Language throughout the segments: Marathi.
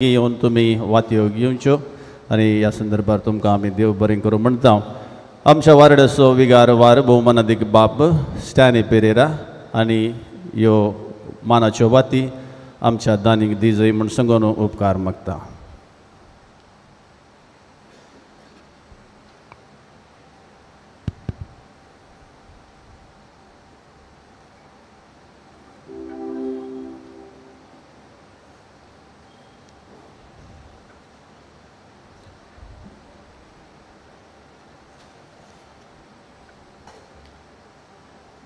येवन तुमी वातयो घेवच्यो आनी ह्या संदर्भात तुमकां आमी देव बरें करूं म्हणटा. आमच्या वारड्याचो विगार वार भोवमानादीक बाब स्टॅनी पेरेरा आनी ह्यो मानाच्यो वाती आमच्या दानीक दिजय म्हूण सांगून उपकार मागता.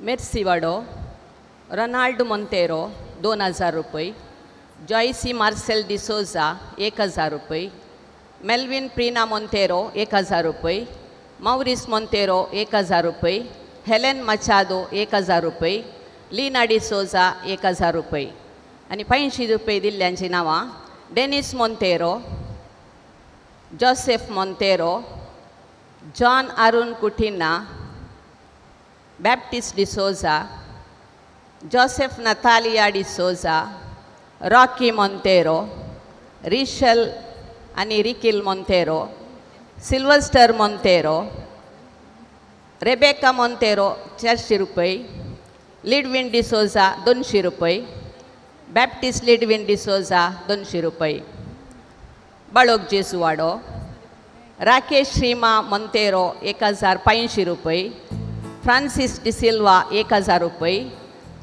मेर्सी वाडो रोनाल्ड मोंतेरो 2000 रुपये, जॉयसी मार्सेल डिसोजा 1000 रुपये, मेल्विन प्रीना मोंतेरो 1000 रुपये, मौरिस मोंतेरो 1000 रुपये, हेलेन मचादो 1000 रुपये, लीना डिसोजा 1000 रुपये आणि 85 रुपये दिल्ल्यांची नावां Dennis Monteiro, Joseph Monteiro, John Arun Coutinho, Baptist D'Souza, Joseph Natalia D'Souza, Rocky Monteiro, रिशल आणि रिकिल Monteiro, Sylvester Monteiro, Rebecca Monteiro 400 रुपये, लिडविन डिसोजा 200 रुपये, बॅप्टिस्ट लिडविन डिसोजा 200 रुपये. बाळोक जेसुवाडो राकेश श्रीमा मोंतेरो 1500 रुपये, फ्रांसिस डिसिल्वा 1000 रुपये,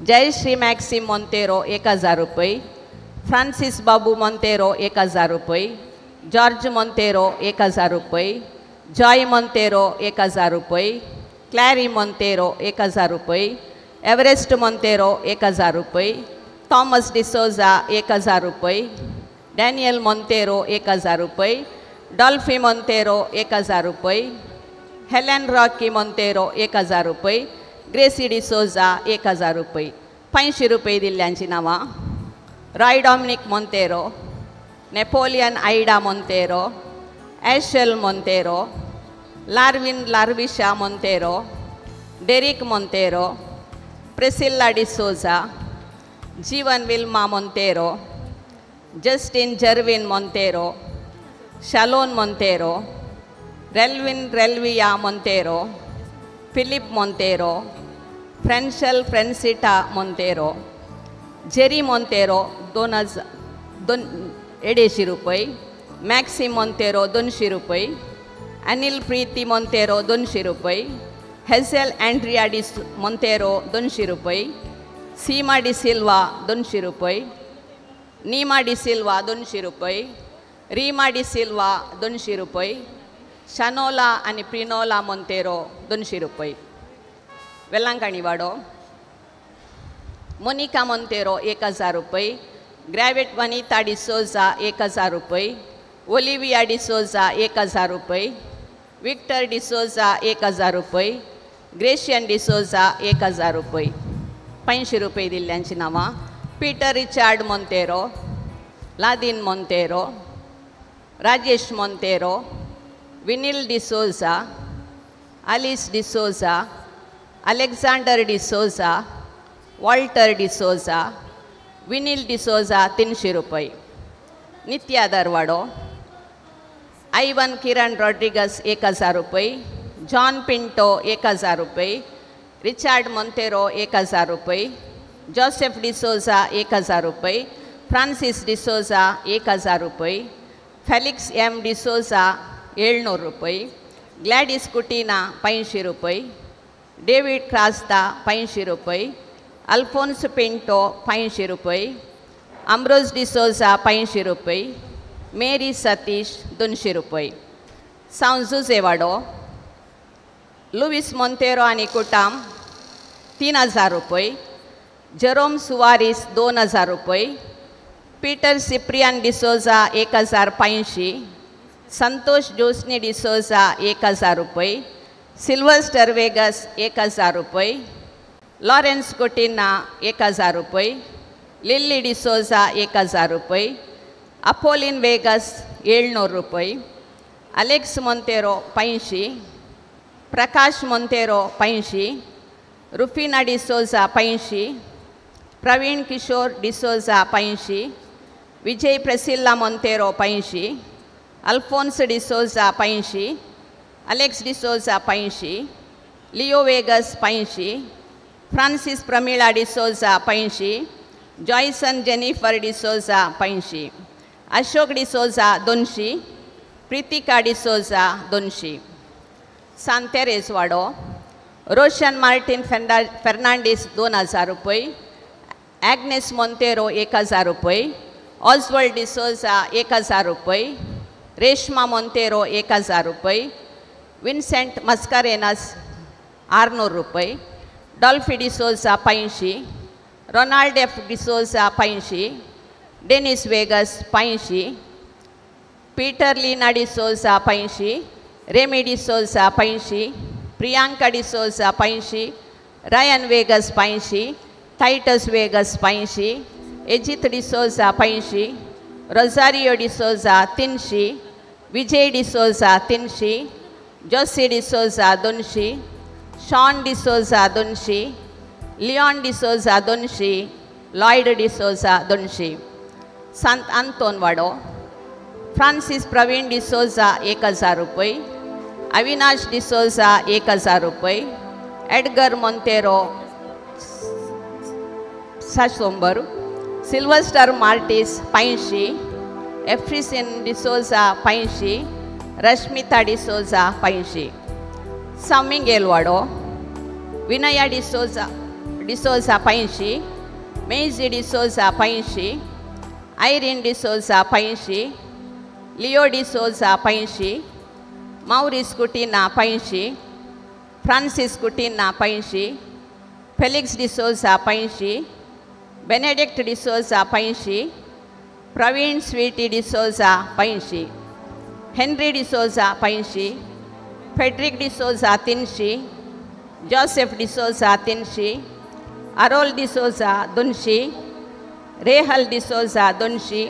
जयश्री मॅक्सिम मोंतेरो 1000 रुपये, फ्रांसिस बाबू मोंतेरो 1000 रुपये, जॉर्ज मोंतेरो 1000 रुपये, जॉय मोंतेरो 1000 रुपये, क्लॅरी मोंतेरो 1000 रुपये, एव्हरेस्ट मोंतेरो 1000 रुपये, थॉमस डिसोजा 1000 रुपये, डॅनियल मोंतेरो 1000 रुपये, डॉल्फी मोंतेरो 1000 रुपये, हेलेन रॉकी मोंतेरो 1000 रुपये, ग्रेसी डिसोजा 1000 रुपये. 85 रुपये दिल्ल्यांची नावां Roy Dominic Monteiro, Napoleon Ida Monteiro, ॲशेल मोंतेरो, लार्विन लार्विशा Monteiro, Derrick Monteiro, Priscilla D'Souza, Jeevan Wilma Monteiro, Justin Jervin Monteiro, Shalon Monteiro, रेल्विन रेल्विया मोंतेरो, फिलिप मोंतेरो, फ्रेंशल फ्रेंसिटा मोंतेरो, जेरी मोंतेरो 250 रुपये, मॅक्सिम मोंतेरो 200 रुपये, अनिल प्रीती मोंतेरो 200 रुपये, हेझेल अँड्रिया मोंतेरो 200 रुपये, सीमा डिसिल्वा 200 रुपये, नीमा डिसिल्वा 200 रुपये, रीमा डिसिल्वा 200 रुपये, शानोला आणि प्रिनोला मोंतेरो 200 रुपये. वेलांकणी वाडो मोनिका मोंतेरो 1000 रुपये, ग्रॅविट वनिता डिसोजा 1000 रुपये, ओलिविया डिसोजा 1000 रुपये, विक्टर डिसोजा 1000 रुपये, ग्रेशियन डिसोजा 1000 रुपये. 85 रुपये दिल्ल्यांची नावां पीटर रिचार्ड मोंतेरो, लादिन Monteiro, Rajesh Monteiro, Vinil D'Souza, Alice D'Souza, Alexander D'Souza, Walter D'Souza, Vinil D'Souza 300 रुपये. नित्या दरवाडो आयवन किरण रॉड्रिगस 1000 रुपये, जॉन पिंटो 1000 रुपये, रिचार्ड मोंतेरो 1000 रुपये, जोसेफ डिसोजा 1000 रुपये, फ्रांसिस डिसोजा 1000 रुपये, फेलिक्स एम डिसोजा 700 रुपये, ग्लॅडिस कुटिना 85 रुपये, डेव्हिड क्रास्ता 85 रुपये, अल्फोन्स पिंटो 85 रुपये, अम्ब्रोज डिसोजा 85 रुपये, मेरी सतीश 200 रुपये. सांजुजे वाडो लुईस मोंतेरो आणि कुटाम 3000 रुपये, जेरोम सुवारिस 2000 रुपये, पीटर सिप्रियान डिसोजा 1085, संतोष जोसनी डिसोजा 1000 रुपये, सिल्वस्टर वेगस 1000 रुपये, लॉरेन्स कोटिना 1000 रुपये, लिल्ली डिसोजा 1000 रुपये, अपोलिन वेगस 700 रुपये, Alex Monteiro 85, Prakash Monteiro 85, Rufina D'Souza 85, Praveen Kishore D'Souza 85, Vijay Priscilla Monteiro 85, Alphonse D'Souza 85, Alex D'Souza 85, Leo Vegas 85, Francis Pramila D'Souza 85, Joyson Jennifer D'Souza 85, Ashok D'Souza 200, Preetika D'Souza 200. सान तेरेस वाडो रोशन मार्टिन फर्नांडीस 2000 रुपये, ॲग्नेस मोंतेरो 1000 रुपये, ऑस्वल्ड डिसोजा 1000 रुपये, रेश्मा मोंतेरो 1000 रुपये, विन्सेंट मस्कारेनस 600 रुपये, Dolphy D'Souza 85, Ronald F D'Souza 85, Dennis Vegas 85, Peter Lina D'Souza 85, Remy D'Souza 85, Priyanka D'Souza 85, Ryan Vegas 85, Titus Vegas 85, एजित D'Souza 85, Rosario D'Souza 300, Vijay D'Souza 300, Josie D'Souza 200, Shawn D'Souza 200, Leon D'Souza 200, Lloyd D'Souza 200. सांत आंतोन वाडो फ्रांसिस प्रवीण डिसोजा 1000 रुपये, अविनाश डिसोजा 1000 रुपये, एडगर मोंतेरो 600, सिल्वस्टर मार्टिस 85, एफ्रिसिन डिसोजा 85, रश्मिता डिसोजा 85. सामिंगेल वाडो विनया डिसोजा 85, मेजी D'Souza 85, Irene D'Souza 85, Leo D'Souza 85, Maurice Coutinho 85, Francis Coutinho 85, Felix D'Souza 85, Benedict D'Souza 85, Praveen Sweety D'Souza 85, Henry D'Souza 85, Fredrick D'Souza 300, Joseph D'Souza 300, Errol D'Souza 200, रेहल डिसोजा 200,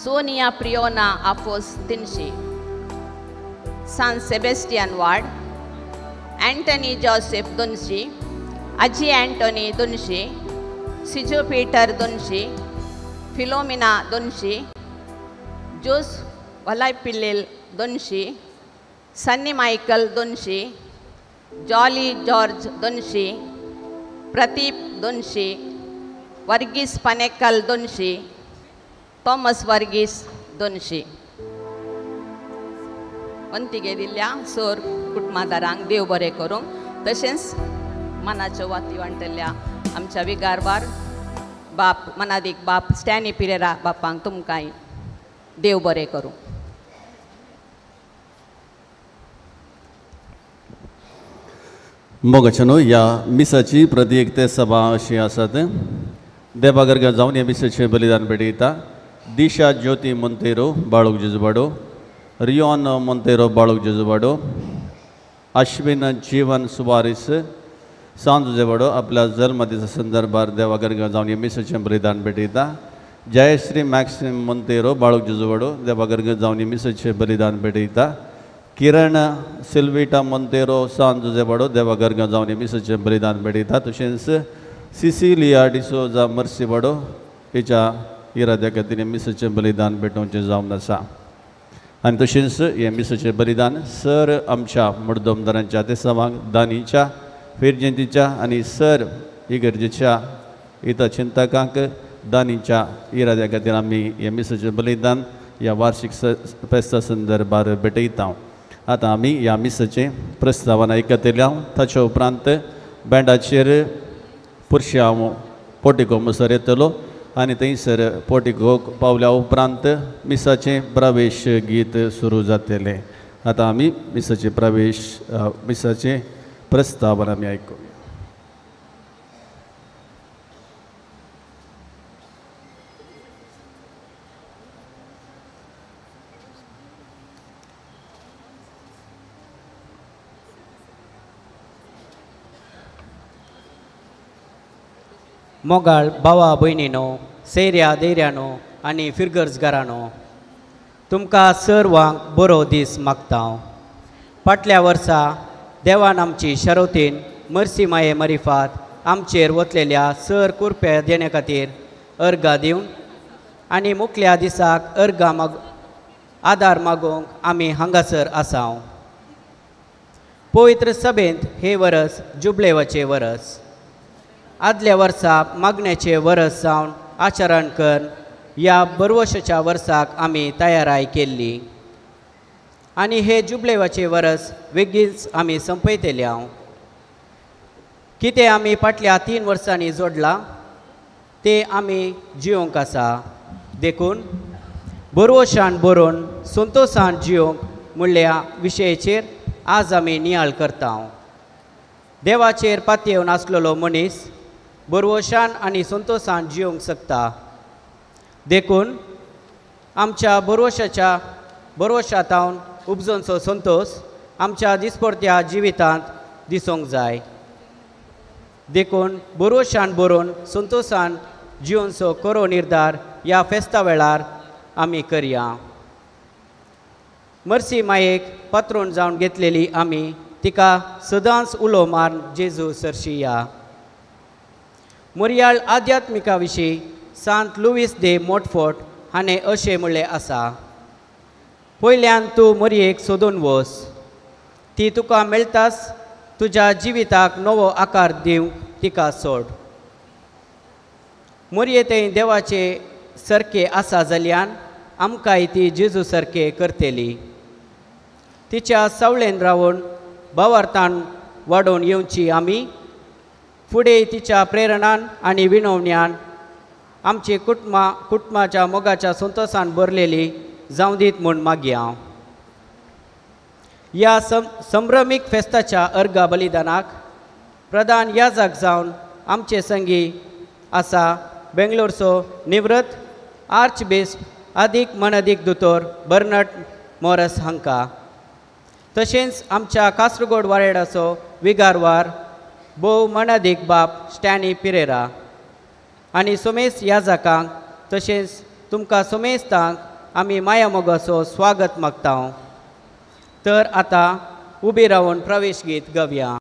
सोनिया प्रियोना आफोस 300. सान Sebastian ward Antony Joseph 200, Aji Antony 200, Sijo Peter 200, Philomina 200, Jose Valayapillil 200, Sunny Michael 200, Jolly George 200, Pradeep 200, Varghese Panackal 200, Thomas Varghese 200. वंतिगे दिल्ल्या सोर कुटुंबादारांक देव बरें करूं. तशेंच मनाच्यो वाती वांटल्या आमच्या विगारवार बाप मनादीक बाप स्टॅनी पिरेरा बापांक तुमकांय देव बरें करूं. मोगाचनो ह्या मिसाची प्रतीकते सभा अशी आसात. देवागर्ग जावन ह्या मिसाचें बलिदान पेटयता. दिशा ज्योती मोंतेरो बाळूक जेजुबाडो, रियोन मोंतेरो बाळूक जेजुबाडो, अश्विन जीवन सुवारीस सांजुजेवाडो आपल्या जल्मदिसा संदर्भात देवागर्ग जावन ह्या मिसाचें बलिदान पेटयता. जयश्री मॅक्सिम मोंतेरो बाळूक जेजुबाडो देवागर्ग जावन ह्या मिसाचें बलिदान पेटयता. किरण सिल्विटा मोंतेरो सांजुजेवाडो देवागर्ग जावन ह्या मिसाचें बलिदान पेटयता. तशेंच सिसिलिया डिसोजा मर्सीवाडो हिच्या इराद्या खातीर ह्या मिसाचें बलिदान पेटोवचें जावन आसा. आनी तशेंच हें मिसाचें बलिदान सर आमच्या मडदमदारांच्या ते सवांग दानीच्या फेरजयंतीच्या आनी सर इगर्जेच्या हितचिंतकांक दानीच्या इराद्या खातीर आमी हें मिसाचें बलिदान ह्या वार्षिक फेस्ता संदर्भात भेटयता. आतां आमी ह्या मिसाचें प्रस्तावन आयकतल्या. ताचे उपरांत बँडाचेर पुरश्याव पोर्टिको मुसर येतलो आनी थंयसर पोर्टिकोक पावल्या उपरांत मिसाचें प्रवेश गीत सुरू जातलें. आतां आमी मिसाचें प्रस्तावन आमी आयकूया. मोगाळ भावा भयणीनो, सैऱ्या देऱ्यानो आनी फिरगर्जगारांनो, तुमकां सर्वांक बरो दीस मागता. फाटल्या वर्सा देवान आमची शरोतीन मर्सी माये मरिफात आमचेर वतलेल्या सर कुरप्या देण्या खातीर अर्गां दिवन आनी मुखल्या दिसाक अर्गां आदार मागोवंक आमी हांगासर आसाव. पवित्र सभेंत हे वर्स जुबलेवाचें वर्स. आदल्या वर्सा मागण्याचें वर्स जावन आचरण कर ह्या बरवशाच्या वर्साक आमी तयाराय केल्ली आनी हे जुबलेवाचें वर्स बेगीनच आमी संपयतले हांव. कितें आमी फाटल्या 3 वर्सांनी जोडलां ते आमी जिवंक आसा. देखून बरवशान बरोवन संतोशान जिवंक म्हणल्या विशयाचेर आज आमी नियाळ करता. देवाचेर पातयेव नासलेलो मनीस बरवशान आनी संतोशान जिवंक शकता. देखून आमच्या बरवशांतावन उपजोनचो संतोश आमच्या दिसपरत्या जिवितांत दिसूंक जाय. देखून बरवशान बरोवन संतोशान जिवनचो खरो निर्धार ह्या फेस्ता वेळार आमी करया. मर्सी मायेक पात्रोन जावन घेतलेली आमी तिका सदांच उलो मारून जेजू सरशिया. मोरयाळ आध्यात्मिका विशीं सांत लुईस दे मोटफोर्ट हाणें अशें म्हणलें आसा. पयल्यान तूं मोरयेक सोदून वच. ती तुका मेळटाच तुज्या जिविताक नवो आकार दिवंक तिका सोड. मोरये थंय देवाचे सारके आसा जाल्यान आमकांय ती जेजू सारके करतली. तिच्या सावळेन रावून भावार्थान वाडोवन येवची आमी फुडें तिच्या प्रेरणान आनी विणवण्यान आमची कुटुंबाच्या मोगाच्या संतोशान भरलेली जावं दीत म्हूण मागया. ह्या संभ्रमीक फेस्ताच्या अर्गा बलिदानाक प्रधान याजक जावन आमचे संगी आसा बेंगलोरचो निवृत्त आर्चबिशप अदीक दोतोर बर्नट मॉरस हांकां. तशेंच आमच्या कासरगोड वारेडाचो विगारवार भोव मनादीक बाप स्टॅनी पिरेरा आनी सोमेस याजकांक तशेंच तुमकां सोमेस्तांक आमी माया मोगाचो स्वागत मागता. तर आतां उबी रावन प्रवेश गीत गावया.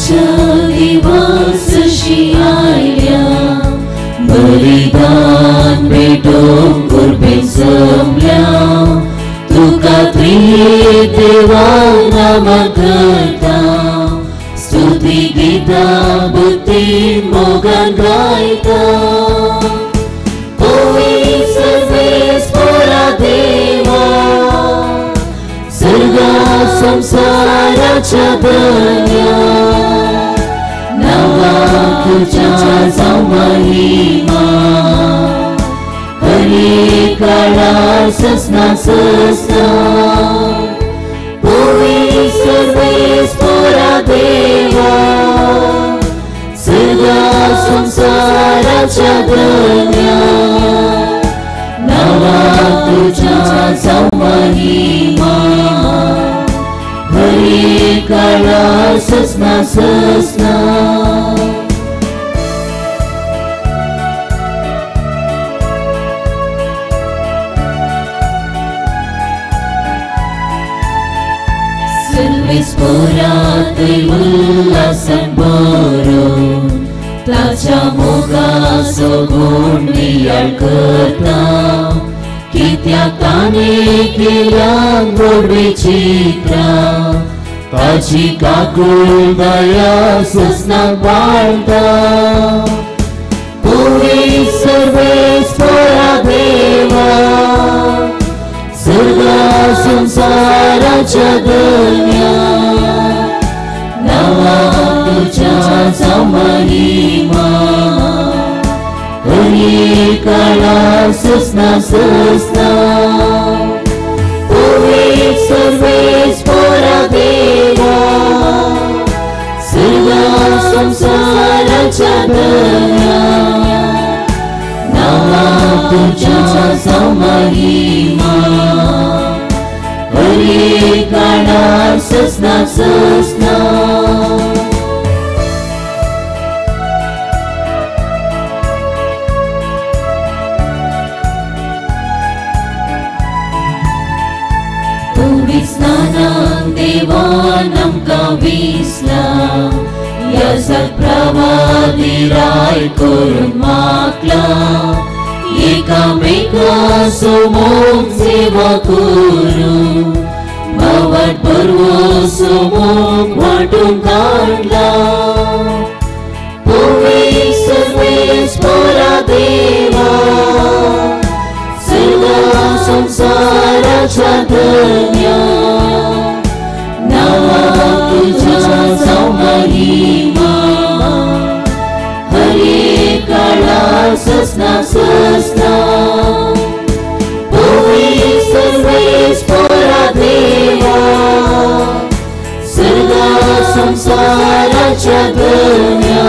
तुझ्या दिवसशी आयल्या बलिदान भेटून कुर्बेन जमल्या तुका त्रिएक देवा नाम करता स्तुती गीता बुद्धी मोगान गायता ओई सर्वेस्परा देवा सर्गा संसाराच्या बन्या नावा तुझ्या जाऊ महिमा हरी काळा ससना ससना ओई सर्वेस्परा देवा सर्गा संसाराच्या बन्या नावा तुझ्या जाऊ महिमा हरी काळा ससना ससना सर्वेस्परात उल्हासन बरोवन ताच्या मोगाचो गुण नियाळ करता कित्याक ताणें केल्यां गोडवी चित्रां ताची काकूळ दया ससनाक बाळटा ओई सर्वेस्परा देवा सर्गा संसाराच्या दन्या नावा तुझ्या जाऊ महिमा हरी काळा ससना ससना ओई सर्वेस्परा देवा सर्गा संसाराच्या दन्या नावा तुझ्या जाऊ महिमा हरी काळा ससना ससना स्नानान देवान आमकां विसला ह्या सत्प्रवादिराय करून मागला एकामेका समोर सेवा करून भावात बरवो समोर वाटून काढला ओई सर्वेस्परा देवा सर्व संसाराच्या धन्या नावा तुझ्या जाऊ महिमा हरी काळा ससना ससना ओई सर्वेस्परा देवा सर्व संसाराच्या धन्या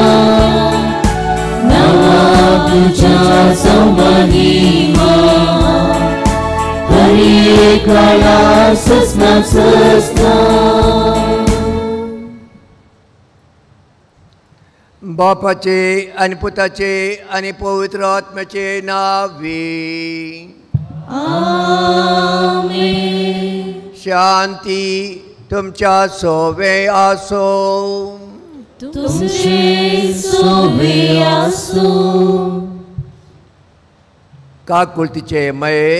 नावा तुझ्या जाऊ महिमा हरी काळा ससना ससना बापाचे आणि पुताचे आणि पवित्र आत्म्याचे नावे आमेन शांती तुमच्या सोवे आसो तुमचे सोवे आसो काकुळतीचे मये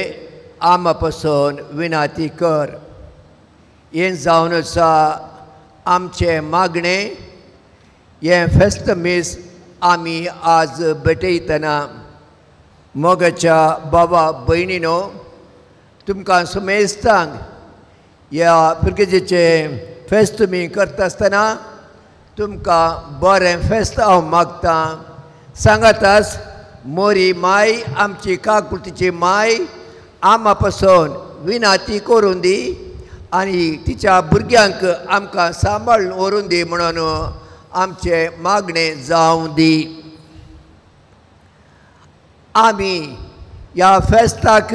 आमापासून विनाती कर यें जावन आसा आमचे मागणे ये फेस्त मीस आमी आज भेटयतना मोगाच्या बाबा भयणीनो तुमकां सुमेस्तांक ह्या पिरकेजेचे फेस्त तुमी करता आसतना तुमकां बरें फेस्त हांव मागतां सांगातास मोरी माय आमची काकुळतीची माय आमा पासून विनाती करून दी आनी तिच्या भुरग्यांक आमकां सांबाळून व्हरून दी म्हणून आमचे मागणे जावं दी आमी ह्या फेस्ताक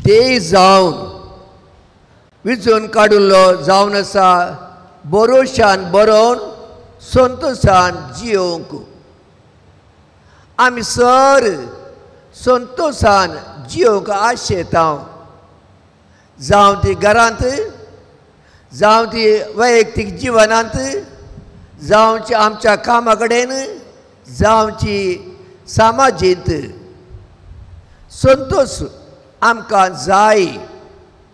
देय जावन विचून काडुल्लो जावन आसा भरोशान बरोवन संतोशान जियोंक आमी सर संतोशान जियोंक आशेता जावं ती घरांत जावं ती वैयक्तीक जिवनांत, जावं आमच्या कामा कडेन, जावची सामाजींत संतोष आमकां जाय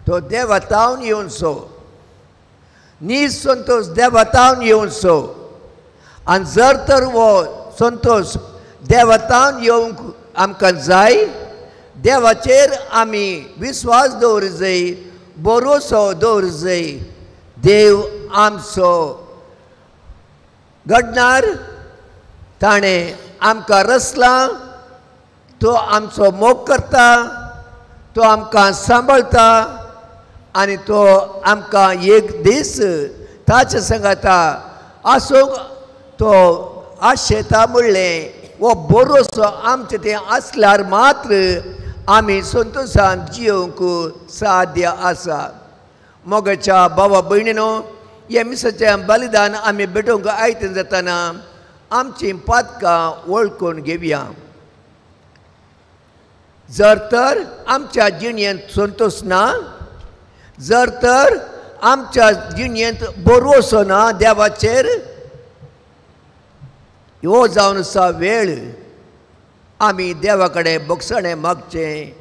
तो देवातावन येवचो, निसंतोष देवातावन येवचो. आनी जर तर हो संतोष देवातावन येवंक आमकां जाय, देवाचेर आमी विस्वास दवरूंक जाय, भरोसो दवरूंक जाय. देव आमचो घडणार, ताणें आमकां रचला, तो आमचो मोग करता, तो आमकां सांबाळटा आनी तो आमकां एक दीस ताचे संगता आसूंक तो आशेता म्हणलें. हो भरोसो आमचे ते आसल्यार मात्र आमी संतोशान जियोंक साध्य आसा. मोगाच्या भावा भयणीनो, हे मिसाचें बलिदान आमी भेटोवंक आयतें जातना आमचीं पातकां वळखून घेवया. जर तर आमच्या जिणेंत संतोष ना, जर तर आमच्या जिणेंत भरोसो ना देवाचेर, हो जावन आसा वेळ आमी देवा कडेन बक्षणें मागचें,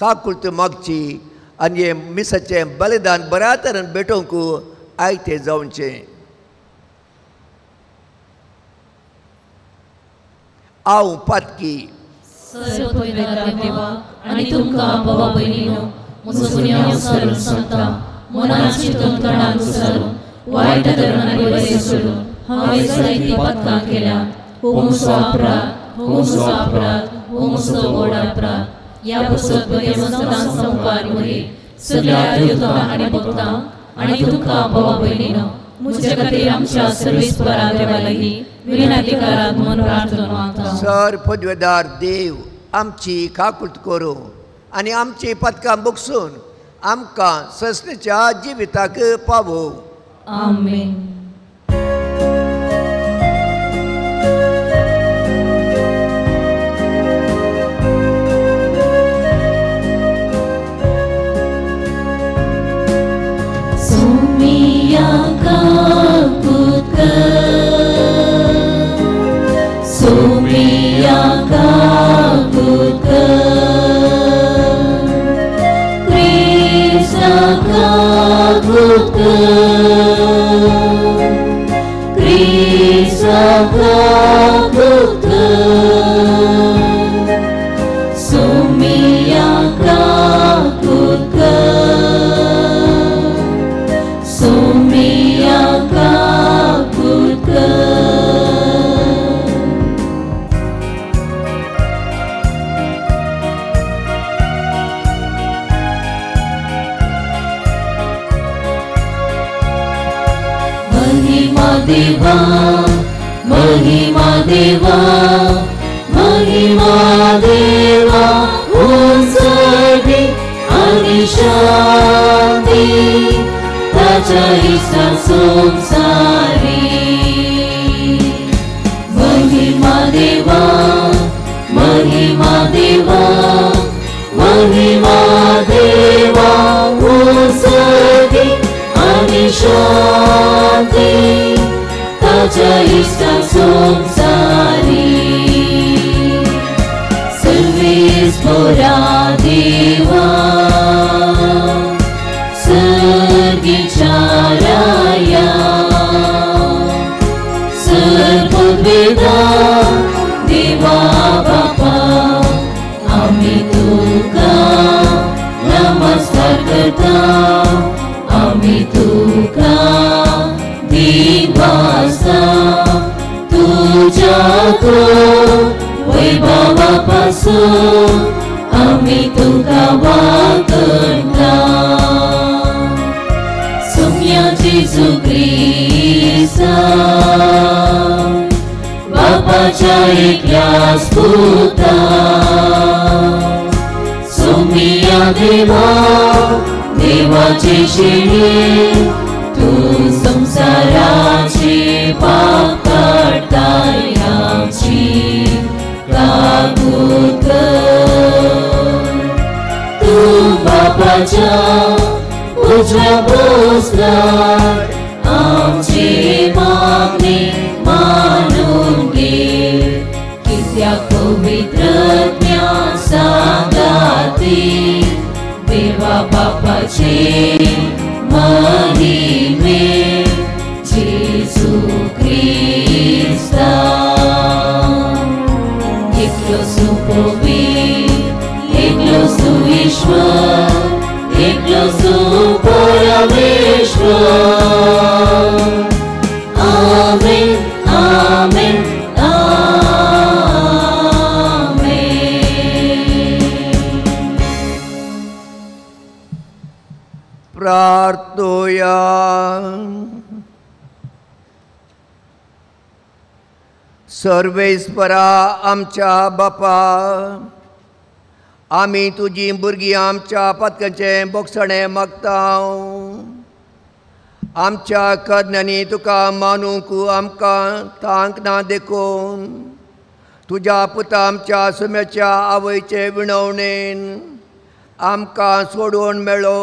काकुळट मागची आनी हे मिसाचें बलिदान बऱ्या तरेन भेटोवंक आयतें जावचें. हांव पातकी. सर्वोपकार देवा आनी तुमकां भावा भयणीनो, म्हजो गुन्यांव विसरून सांगता, मनाची तणतणां विसरून, वायट धर्म आनी बरें सोडून हांवें जायतीं पातकां केल्यां. हो म्हजो अपराध, हो म्हजो अपराध, हो म्हजो व्हड अपराध. ह्या बसत बरे मस्तान संवकार मरे सगळ्या युद्धां आनी भक्तां आनी तुमकां भावा भयणीनो, म्हजे खातीर आमच्या सर्वेस्परा देवा लागीं विनंतीकारांत मन प्रार्थना मागता. सर पदवेदार देव आमची काकुळट करूं आनी आमची पदकां बक्षून आमकां ससणेच्या जिविताक पावोव. आमेन. देवा महिमा देवा महिमा देवा उंचावी आणि शांती ताच्या इष्टां संसारी महिमा देवा महिमा देवा महिमा देवा उंचावी आणि शांती ताच्या इष्टां संसारी सर्वेस्परा देवा सर्गीच्या राया सर्ववेदा देवा बापा आम्ही तुका नमस्कार करता आम्ही तुका दिवासा तुझ्या वैभवापासून आम्ही तुका वाकणता सौम्या जेजू ख्रिस्ता बापाच्या एकल्याच पुता सौम्या देवा देवाचे शेणे तू संसाराची पाप काढताय आमची काबूल कर तू बापाच्या तुझ्या भोसलाय आमची मागणी मानून घे. कित्या पवित्रज्ञा सांगाती देवा बापाचे महिमे जेजू ख्रिस्ता. एकलो सुपवीर एकलो सुईश्वर एकलो सुपरमेश्वर. आमेन आमेन प्रार्थोया. सर्वेस्परा आमच्या बापा, आमी तुजी भुरगीं आमच्या पथकाचें बोगसणें मागतां. आमच्या कज्ञांनी तुका मानूंक आमकां तांक ना देखून तुज्या पुता आमच्या सुम्याच्या आवयचे विणवणेन आमकां सोडून मेळ्ळो.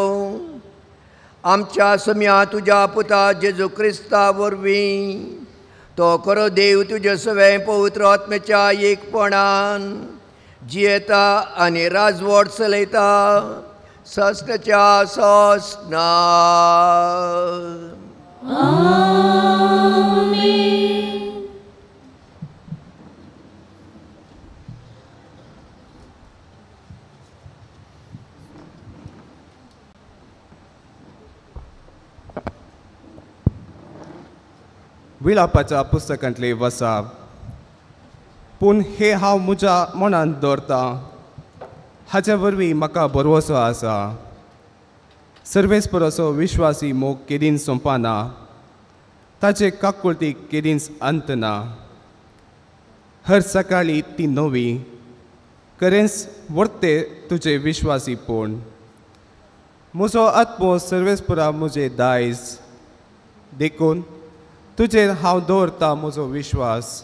आमच्या सुम्या तुज्या पुता जेजू क्रिस्ता वरवीं तो खरो देव तुजे सवे पवित्र आत्म्याच्या एकपणान जियेता आनी राजवट चलयता सस्नाच्या सस्ना. विलापाच्या पुस्तकांतले वसाप. पूण हे हांव म्हज्या मनांत दवरतां, हाचे वरवीं म्हाका भरवोसो आसा. सर्वेस्पराचो विश्वासी मोग केदीन सोंपना, ताचे काकुळतीक केदींच अंत ना. हर सकाळी ती नवी खरेंच वर्ते तुजे विश्वासीपण. म्हजो आत्मो सर्वेस्परा म्हजे दायज देखून तुजेर हांव दवरतां म्हजो विश्वास.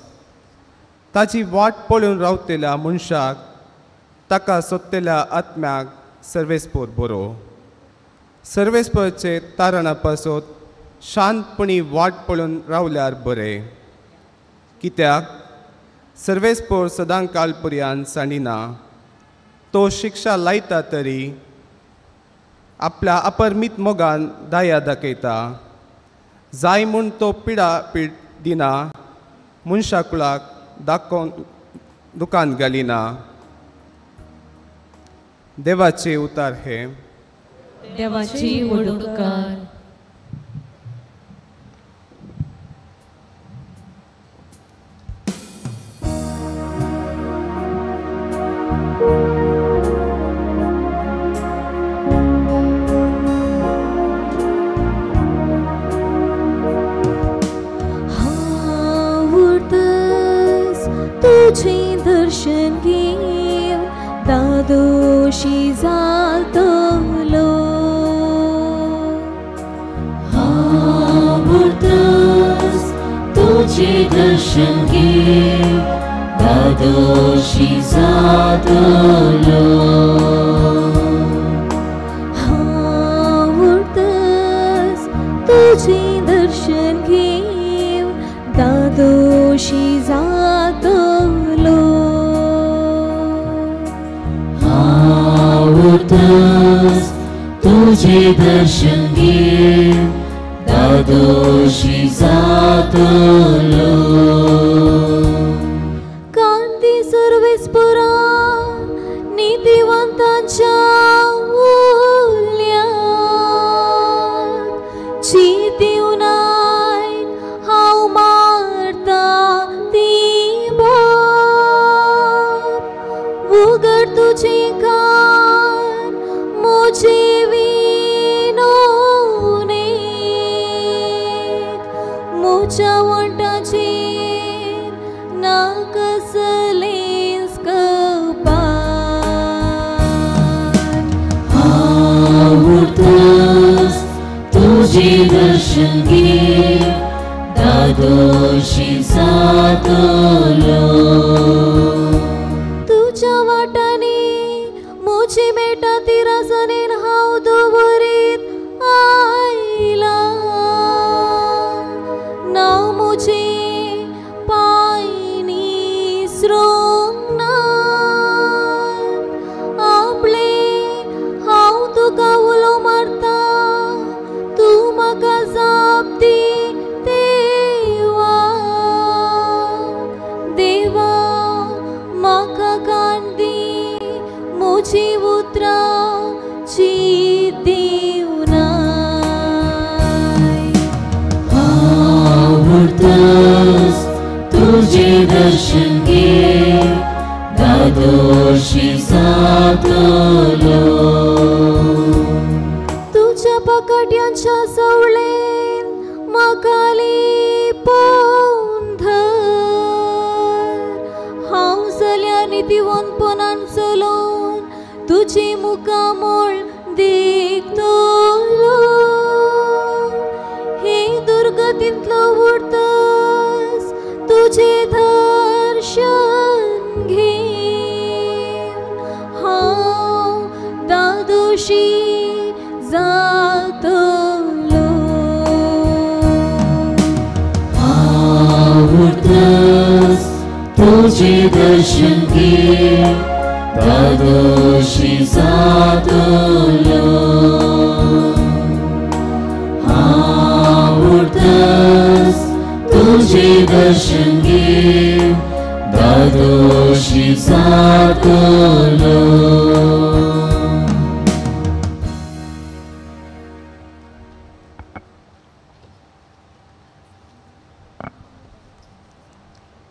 ताची वाट पळोवन रावतल्या मनशाक ताका सोदतल्या आत्म्याक सर्वेस्पर बरो. सर्वेस्पराचे तारणा पासत शांतपणी वाट पळोवन रावल्यार बरें. कित्याक सर्वेस्पर सदां काल पर्यंत सांडिना. तो शिक्षा लायता तरी आपल्या अपरमीत मोगान दया दाखयता. जाय म्हूण तो पिडापीड दिना, मनशाकुळाक दाखोवन दुकान घालिना. देवाचे उतार हे. देवाची वडणूककार. तुझे दर्शन घेऊन दादोशी जातलो. आवडतस तुझे दर्शन घेऊन दादोशी जातलो. आवडतस तुझे दर्शन घेऊन दादोशी जातलो. आवडतस तुझे दर्शन घेऊन दादोशी जातलो. कांती सर्वेस्परा नीतिवंतांच्या उरल्यात चितिवनाय हांव मारता ती बोट. उगड तुझे कान म्हजे विनोवणेक. म्हज्या वंटाचेर ना कसलेंच कपाट. आवडतस तुझे दर्शन घेऊन दादोशी जातलो. तुझ्या वाटांनी म्हजी मेटा ती रासनेन हांव दवरीत तुका उलो मारता तूं म्हाका जाप दी देवा देवा म्हाका कान दी म्हजी उतरां चीत दिवनाय आवडतस तुझे दर्शन घे दादोशी जातलो तुझ्या पकड्यांच्या सवळेन म्हाका लिपोवन धर हांव जाल्यार नितीवंतपणान चलोवन तुजी मुखामोळ देखतलो हे दुर्गतींतलो उरतस तुझे दर्शन घे हांव दादोशी जातलो आवडतस तुझे दर्शन घे दादोशी जातलो आवडतस तुझे दर्शन घे दादोशी जातलो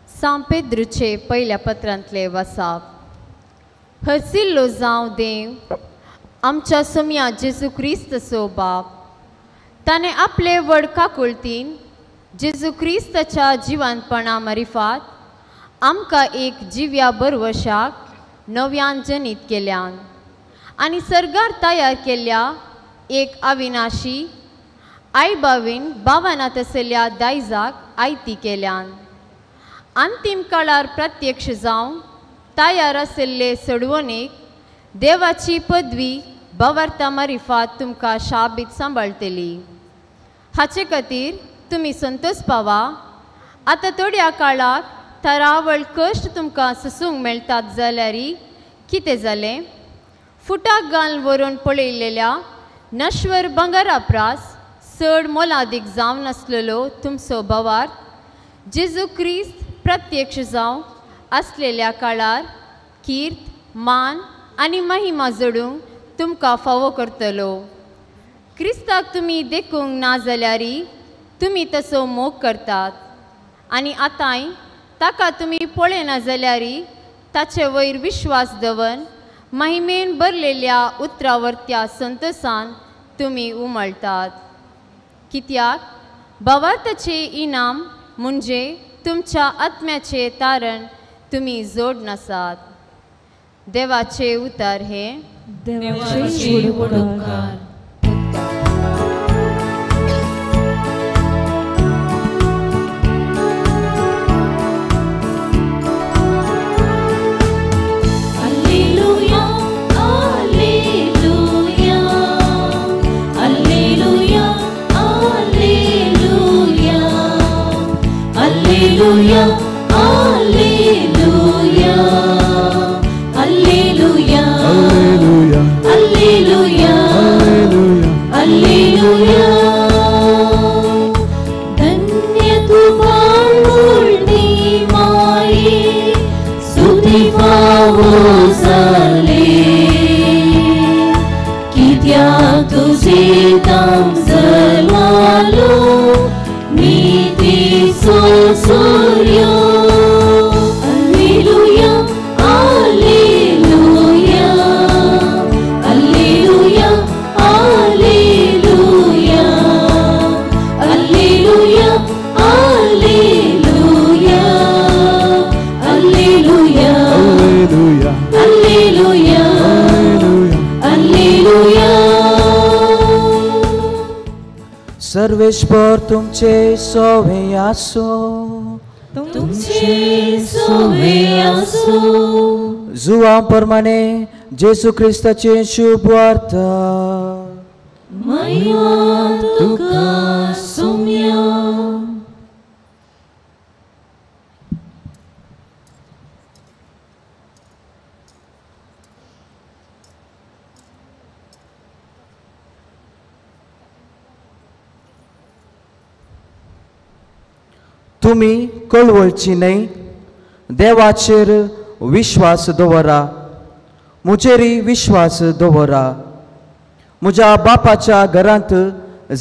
सांत पेद्रूचे पयल्या पत्रांतले वसाप हरसिल्लो जावं देव आमच्या सोम्या जेजू क्रिस्तचो बाप ताणें आपले व्हड काकुळतीन जेजू क्रिस्ताच्या जिवंतपणा मरिफात आमकां एक जिव्या बरवशाक नव्यान जनीत केल्यान आनी सर्गार तयार केल्ल्या एक अविनाशी आईबावीन भावनात आसलेल्या दायजाक आयती केल्यान अंतिम काळार प्रत्यक्ष जावन तयार आसले सडवणेक देवाची पदवी भवर्ता मरिफात तुमकां शाबीत सांबाळटली हाचे खातीर तुमी संतोश पावा आतां थोड्या काळाक तरावळ कश्ट तुमकां सोसूंक मेळटात जाल्यारय कितें जालें फुटाक घालून व्हरून पळयलेल्या नश्वर बंगारा प्रास चड मोलादीक जावन नासलेलो तुमचो भवार जेजू क्रिस्त प्रत्यक्ष जावं असलेल्या काळार कीर्त मान आनी महिमा जोडूंक तुमकां फावो करतलो क्रिस्ताक तुमी देखूंक ना जाल्यारय तुमी तसो मोग करतात आनी आतांय ताका तुमी पळयना जाल्यारय ताचे वयर विश्वास दवन महिमेन भरलेल्या उतरावर्त्या संतोशान तुमी उमळटात कित्याक भवार्थाचे इनाम म्हणजे तुमच्या आत्म्याचे तारण तुमी जोड नसात देवाचे उतार हे देवाचे उपकार Alleluia, alleluia, alleluia, alleluia, alleluia. धन्य तू बाळगुळणी माई, स्तुती फावो जाले, कित्याक तुझे नाम जल्मालो, नीती सूर्य. Alleluia, alleluia, alleluia, alleluia, alleluia, alleluia, alleluia, alleluia, alleluia. Sarveshwar तुमचे सोवे आसो, तुमचे सोवे आसो. जुवा प्रमाणे जेसू ख्रिस्ताचे शुभ वार्ता. महिमा तुका सौम्या. तुमी कळवळची न्हय, देवाचेर विश्वास दवरा, म्हजेरय विश्वास दवरा. म्हज्या बापाच्या घरांत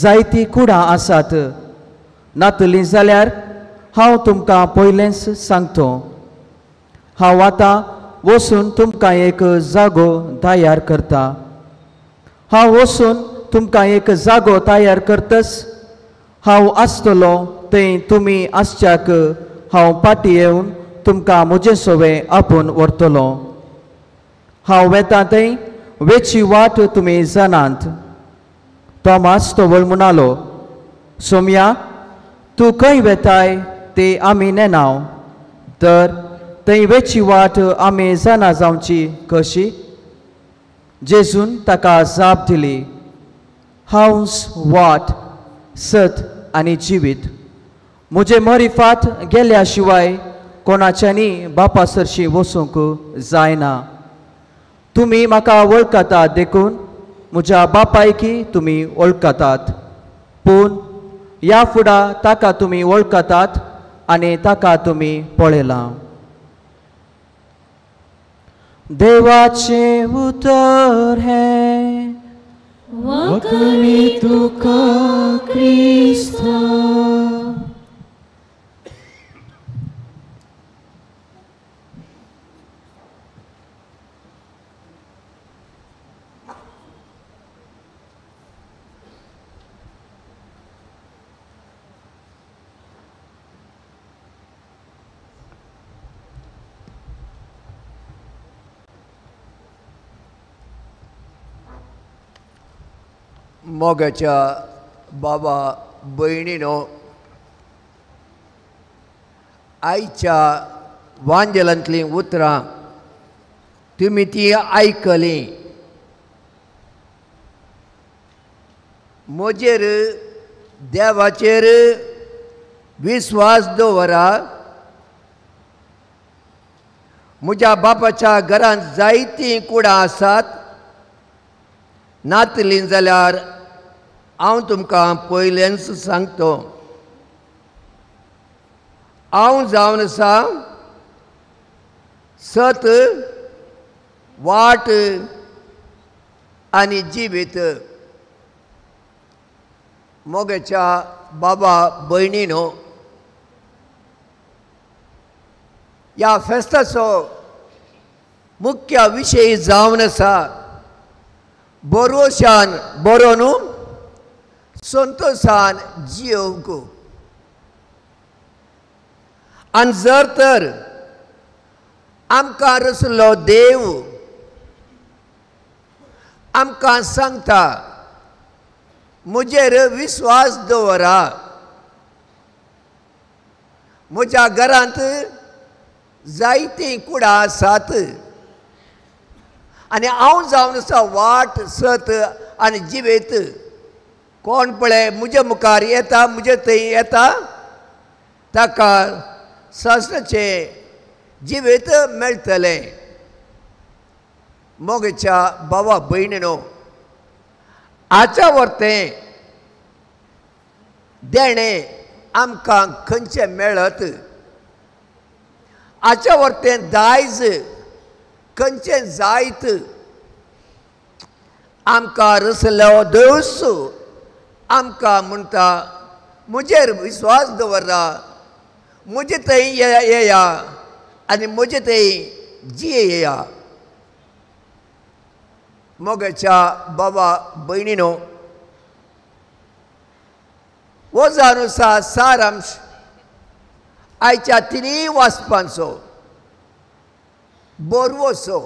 जायतीं कुडां आसात. नातलीं जाल्यार हांव तुमकां पयलेंच सांगतो. हांव आतां वचून तुमकां एक जागो तयार करता. हांव वचून तुमकां एक जागो तयार करतस हांव आसतलो थंय तुमी आसच्याक हांव फाटीं येवन तुमकां म्हजे सोवे आपोवन व्हरतलो. हांव वेतां थंय वेची वाट तुमी जाणात. तोमास तोवळ म्हणालो, सोम्या, तूं खंय वेताय ते आमी नेनाव, तर थंय वेची वाट आमी जाणा जावची कशी? जेजून ताका जाप दिली, हांवच वाट, सत आनी जिवीत. म्हजे मरिफात गेल्या शिवाय कोणाच्यानी बापा सरशी वचूंक जायना. तुमी म्हाका वळखतात देखून म्हज्या बापायकी तुमी वळखतात. पूण ह्या फुडां ताका तुमी वळखतात आनी ताका तुमी पळयलां. देवाचें उतर हें वखली तुका क्रिस्ता. मोगाच्या बाबा भयणीनो, आयच्या वांजेलांतलीं उतरां तुमी ती आयकलीं. म्हजेर देवाचेर विस्वास दवरा. म्हज्या बापाच्या घरांत जायतीं कुडां आसात. नातलीं जाल्यार हांव तुमकां पयलेंच सांगतो. हांव जावन आसा सत, वाट आनी जिवीत. मोगाच्या बाबा भयणीनो, ह्या फेस्ताचो मुख्य विशय जावन आसा बरोशान बरो न्हू, संतोशान जियोवंक. आनी जर तर आमकां रचलो देव आमकां सांगता, म्हजेर विस्वास दवरा. म्हज्या घरांत जायतीं कुडां आसात आनी हांव जावन आसा वाट, सत आनी जिवीत. कोण पळय म्हजे मुखार येता, म्हजे थंय येता, ताका सस्नाचें जिवीत मेळटलें. मोगाच्या बाबा भयणीनो, आच्या वर्तें देणें आमकां खंयचें मेळत? आच्या वर्तें दायज खंयचें जायत? आमकां रचलो देवस आमकां म्हणटा, म्हजेर विस्वास दवरा, म्हजे थंय येया आनी म्हजे थंय जियेया. मोगाच्या बाबा भयणीनो, हो जावन आसा सारांश आयच्या तिनूय वाचपांचो. बोरवोसो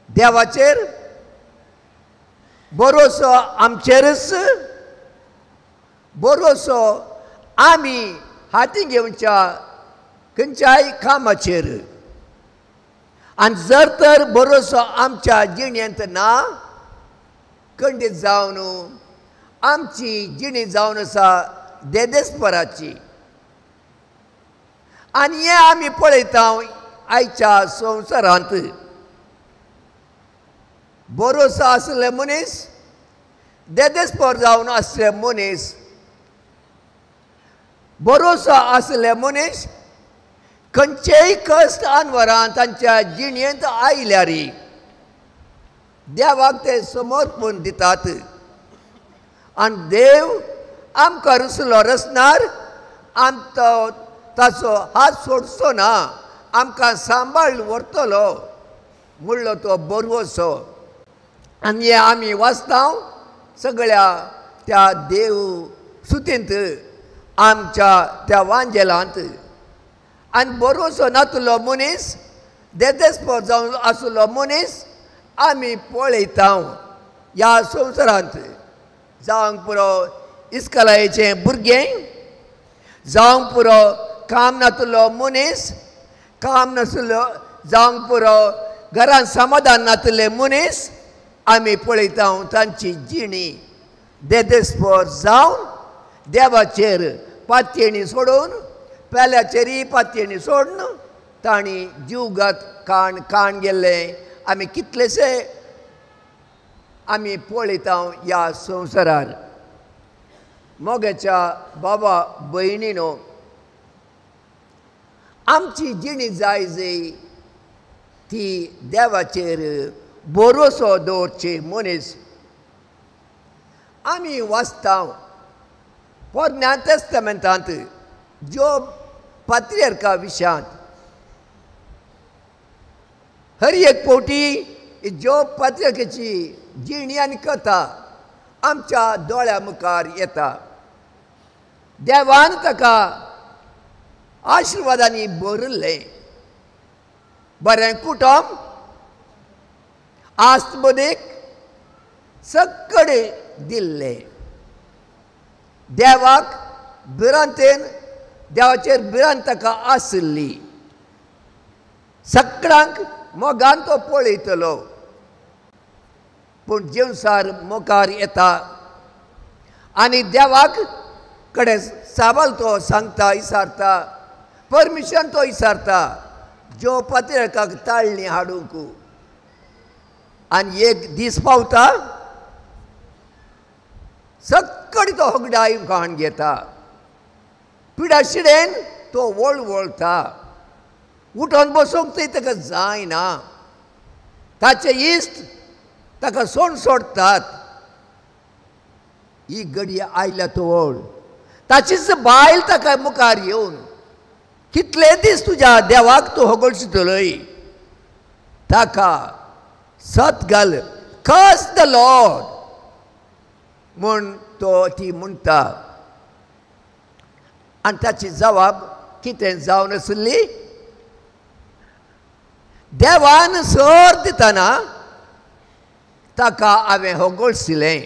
देवाचेर, बोरवोसो आमचेरच, बोरवोसो आमी हाती घेवच्या खंयच्याय कामाचेर. आनी जर तर भरोसो आमच्या जिणेंत ना, खंडीत जावन आमची जिणी जावन आसा देदेस्पराची. आनी हें आमी पळयता आयच्या संवसारांत. भरोसो आसले मनीस, देदेस्पर जावन आसले मनीस भरोसो आसले मनीस खंयचेय कश्ट आनवरां तांच्या जिणेंत आयल्यार देवाक ते समर्पण दितात आनी देव आमकां रुसलो रचणार आनी तो ताचो हात सोडचो ना आमकां सांबाळ व्हरतलो म्हणलो तो भरवोसो आनी हे आमी वाचता सगळ्या त्या देव सुतींत आमच्या त्या वांजेलांत आनी भरवोसो नातलो मनीस देदेस्पद जावन आसलो मनीस आमी पळयता ह्या संवसारांत जावंक पुरो इस्कलायेचें भुरगें जावंक पुरो काम नातलो मनीस काम नासलो जावंक पुरो घरांत समाधान नातले मनीस आमी पळयता तांची जिणी देदेस्पद जावन देवाचेर पातयेणी सोडून पेल्याचेरय पातयेणी सोडून तांणी जीवघात काण गेल्ले आमी कितलेशे आमी पळयता ह्या संवसारार मोग्याच्या बाबा भयणीनो आमची जिणी जाय ती देवाचेर भरोसो दवरचे मनीस आमी वाचता पोरन्या तेस्तामेंतांत जोब पात्रियार्का विशयांत हर एक फावटी जोब पात्रियार्काची जिणी आनी कथा आमच्या दोळ्या मुखार येता देवान ताका आशिर्वादांनी भरल्लें बरें कुटुंब आस्त मदीक सगळें दिल्लें देवाक भिरांतेन देवाचेर भिरांत ताका आसली सगळ्यांक मोगान तो पळयतलो पूण जेवसार मुखार येता आनी देवाक कडेन साबाल तो सांगता इसारता परमिशन तो इसारता जो पात्रियार्काक ताळणी हाडूंक आनी एक दीस पावता सगळी तो होगडाय काण घेता पिडाशिडेन तो वळवळता उठोन बसूंक थंय ताका जायना ताचे इश्ट ताका सोडतात ही घडये आयल्या तोळ ताचीच बायल ताका मुखार येवन कितले दीस तुज्या देवाक तूं होगडशितलोय ताका सत घाल कस द लॉर्ड म्हूण तो ती म्हणटा आनी ताची जबाब कितें जावन आसली देवान सर दितना ताका हांवें होगडशिलें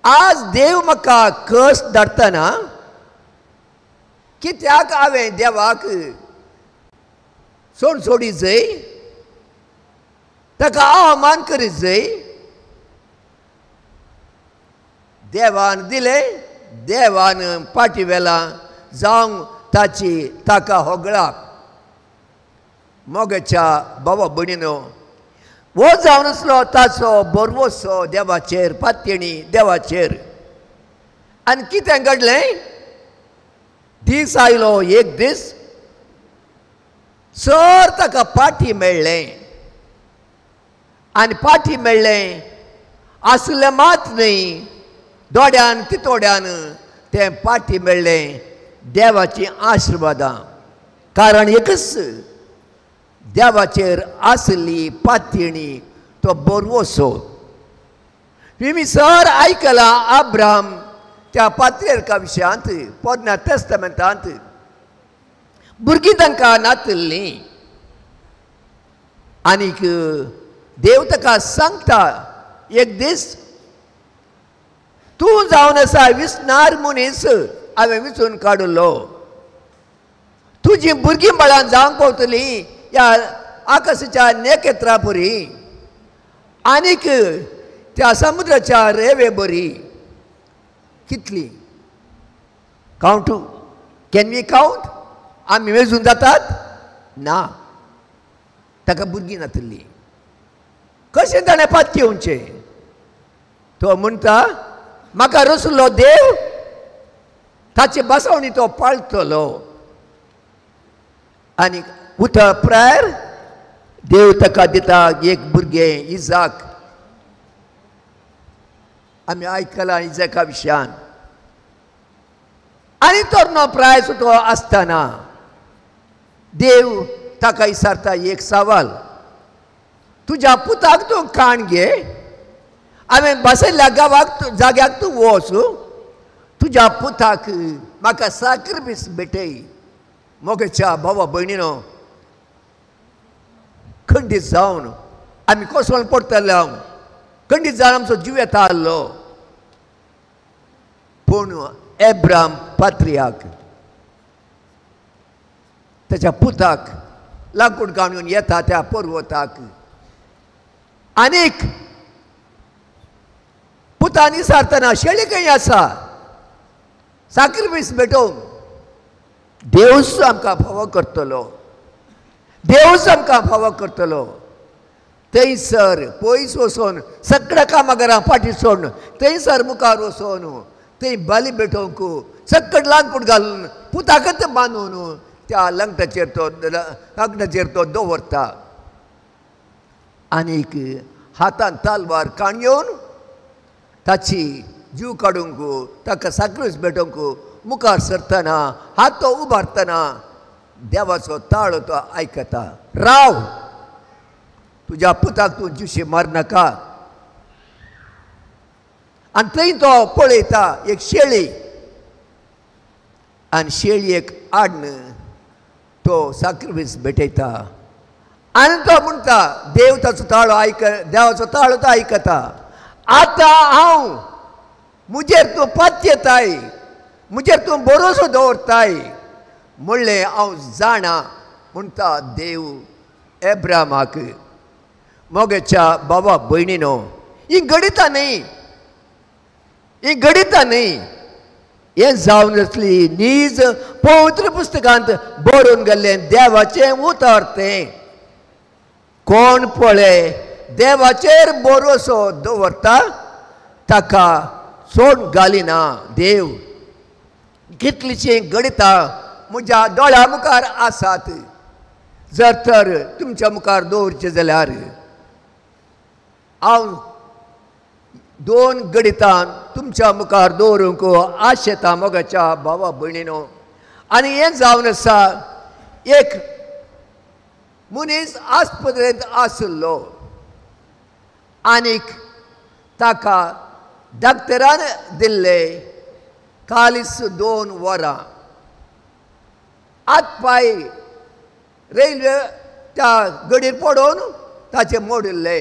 आज देव म्हाका कस धाडटना कित्याक हांवें देवाक सोडी जाय ताका अवमान करीत जाय देवान दिलें देवान पाटी वेला जावंक ताका होगळाक मोगाच्या बाबा भयणीनो वो जावन आसलो ताचो भरवोसो देवाचेर पातयेणी देवाचेर आनी कितें घडलें दीस आयलो एक दीस सर ताका पाटी मेळ्ळें आनी पाटी मेळ्ळें आसलें मात न्ही दोड्यान तितोड्यान तें पाटी मेळ्ळें देवाची आशिर्वादां कारण एकच देवाचेर आसली पातयेणी तो भरवोसो तुमी सर आयकला अब्राहम त्या पात्रियार्का विशयांत पोरन्या तेस्तामेंतांत भुरगीं तांकां नातल्लीं आनीक देव ताका सांगता एक दीस तूं जावन आसा विसणार मनीस हांवें विचून काडलो तुजीं भुरगीं बाळां जावंक पावतलीं ह्या आकाशाच्या नेकेत्रा बरी आनीक त्या समुद्राच्या रेवे बरी कितली कावंट कॅन वी कावंट आमी वेचून जातात ना ताका भुरगीं नातलीं कशें ताणें पात घेवचें तो म्हणटा म्हाका रचलो देव ताची बसवणी तो पाळटलो आनी उतर प्रायर देव ताका दिता एक भुरगें इजाक. आमी आयकलां इजाका विशयान. आनी तरनो प्राय सुटो आसतना देव ताका विचारता एक सवाल, तुज्या पुताक तूं काण घे, हांवें बसयल्ल्या गांवाक जाग्याक तूं वच, तुज्या पुताक म्हाका साक्रिफीस भेटय. मोगेच्या भावा भयणीनो, खंडीत जावन आमी कोसळून पडटले, खंडीत जावन आमचो जीव येता आसलो. पूण एब्राम पात्रियाक ताच्या पुताक लांकूड काडून येता त्या पर्वताक. आनीक पुतान विचारतना शेळी खंय आसा, साक्रिफीस भेटोवंक. देवच आमकां फावो करतलो, देवच आमकां फावो करतलो. थंयसर पयस वचून सगळ्या कामागारां फाटीं सोडून थंयसर मुखार वचून थंय बली भेटोवंक सगळें लांकूड घालून पुताकच बांदून त्या लंगटाचेर तो दवरता. आनीक हातान तालवार काणयोवन ताची जीव काडूंक ताका साक्रिफीस भेटोवंक मुखार सरतना हात तो उबारतना देवाचो ताळो तो आयकता. राव, तुज्या पुताक तूं जीवशी मारनाका. आनी थंय तो पळयता एक शेळी, आनी शेळयेक आडन तो साक्रिफीस भेटयता. आनी तो म्हणटा, देव ताचो ताळो देवाचो ताळो तो आयकता. आतां हांव मुजेर तूं पातयेताय, मुजेर तूं भरोसो दवरताय म्हणलें हांव जाणा म्हणटा देव एब्रामाक. मोगेच्या बाबा भयणीनो, ही गणितां न्ही, ही गणितां न्ही. हें जावन आसली नीज पवित्र पुस्तकांत बरोवन गेल्लें देवाचें उतर. तें कोण पळय देवाचेर भरोसो दवरता ताका सोड घालिना देव. कितलींशीं गणितां म्हज्या दोळ्या मुखार आसात. जर तर तुमच्या मुखार दवरचें जाल्यार हांव 2 गणितां तुमच्या मुखार दवरूंक आशेता मोगाच्या भावा भयणीनो. आनी हें जावन आसा, एक मनीस आस्पत्रेंत आशिल्लो आनीक ताका डॉक्टरान दिल्ले कालीस 2 वरां. हात पांय रेल्वे त्या गडीर पडोवन ताचे मोडिल्ले.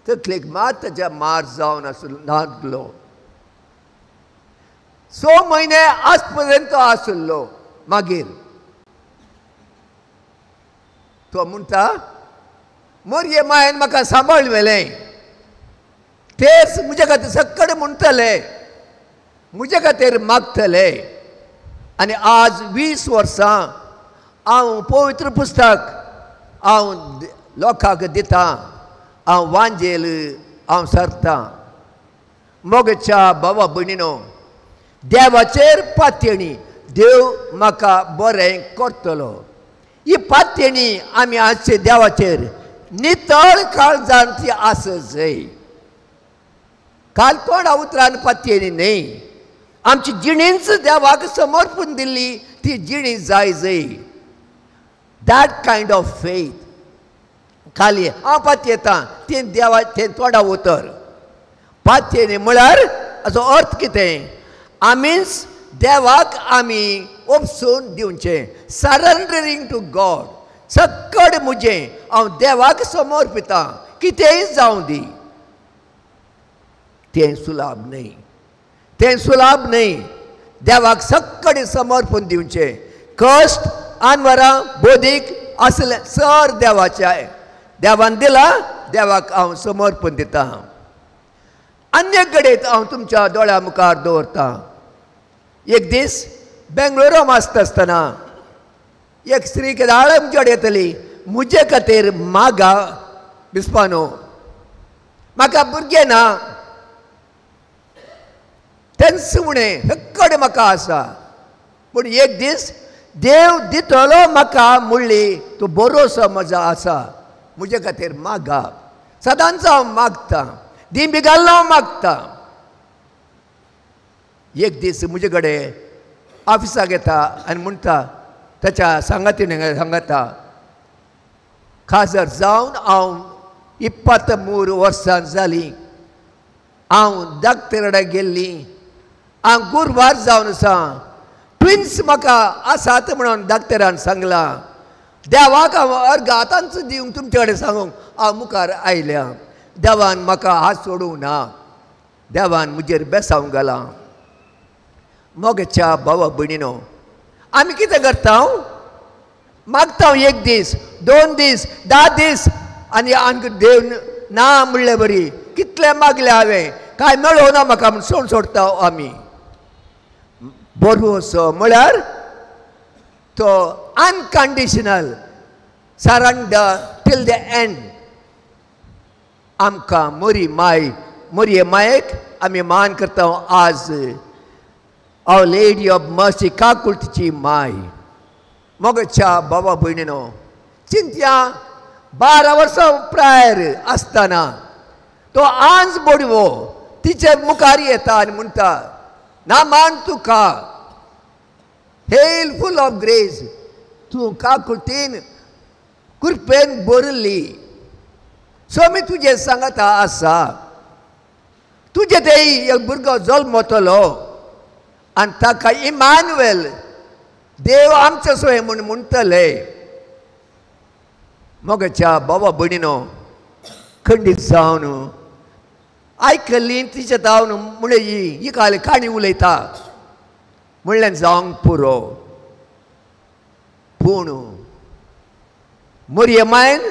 तकलेक मात ताच्या मार जावन नासलो. 6 म्हयने आस्पत्रेंत तो आशिल्लो. मागीर तो म्हणटा, मोरये मायेन म्हाका सांबाळलें, तेच म्हजे खातीर सक्कड म्हणटले, म्हजे खातीर मागतले. आनी आज 20 वर्सां हांव पवित्र पुस्तक हांव लोकांक दिता, हांव वांजेल हांव सरतां. मोगेच्या बाबा भयणीनो, देवाचेर पातयणी देव म्हाका बरें करतलो. ही पातयणी आमी आजचे देवाचेर नितळ काळजांत आसत जाय. कालपण उतरान पातयणी न्ही, आमची जिणींच देवाक समर्पण दिल्ली ती जिणी जाय जाय. That kind of faith. खाली हांव पातयेतां तें देवा तें तोंडा उतर. पातयणी म्हळ्यार हाचो अर्थ कितें? आमीच देवाक आमी ओपसून दिवचें. सरेंडरींग टू गॉड. सक्कड म्हजें हांव देवाक समर्पितां, कितेंय जावं दी. तें सुलाभ न्ही, तें सुलाभ न्ही. देवाक सक्कड समर्पण दिवचें. कश्ट आनवरां बोदीक असलें सर देवाचें देवान दिलां, देवाक हांव समर्पण दितां. अन्य कडेन हांव तुमच्या दोळ्या मुखार दवरतां. एक दीस बेंगलोरांत आसता आसतना एक स्त्री केदाळ जड येतली. म्हजे खातीर मागा बिस्पानो, म्हाका भुरगें ना, तेंच उणें हक्कड म्हाका आसा. पूण एक दीस देव दितलो म्हाका म्हणली तूं बरोसो म्हजो आसा. म्हजे खातीर मागा, सदांच हांव मागतां, दिनबिगाल हांव मागतां. एक दीस म्हजे कडेन ऑफिसाक येता आनी म्हणटा ताच्या सांगातीन सांगता खासदार जावन हांव 23 वर्सां जालीं. हांव डॉक्टराकडे गेल्ली, हांव गुरवार जावन आसा. ट्विन्स म्हाका आसात म्हणून डॉक्टरान सांगलां. देवाक हांव अर्घ आतांच दिवंक तुमचे कडेन सांगूंक हांव मुखार आयल्या. देवान म्हाका हात सोडूंक ना. देवान म्हजेर बेसावंक घालां. मोगेच्या भावा भयणीनो, आमी कितें करता? मागता एक दीस, 2 दीस, 10 दीस आनी आमकां देव ना म्हणलें बरी. कितलें मागलें हांवें, कांय मेळो ना म्हाका म्हूण सोड सोडटा आमी. बरोसो म्हळ्यार तो unconditional surrender till the end. आमकां मोरये मायेक आमी मान करता आज. आवर लेडी ऑफ मर्सी, काकुळतीची माय. मोगेच्या भावा भयणीनो, चिंत्या 12 वर्सां प्रायर आसतना तो आज बोडवो तिचे मुखार येता आनी म्हणटा ना मान तुका, हेल फूल ऑफ ग्रेस, तूं काकुळतीन कृपेन भरली. सो मी तुजे सांगता आसा, तुजे थंय एक भुरगो जल्मतलो आनी ताका इमानुएल देव आमचो सोय म्हूण म्हणटले. मोगेच्या भावा भयणीनो, खंडीत जावन आयकल्ली तिचे जावन म्हणले ही काल काणी उलयता म्हणलें जावंक पुरो. पूण मोरये मायन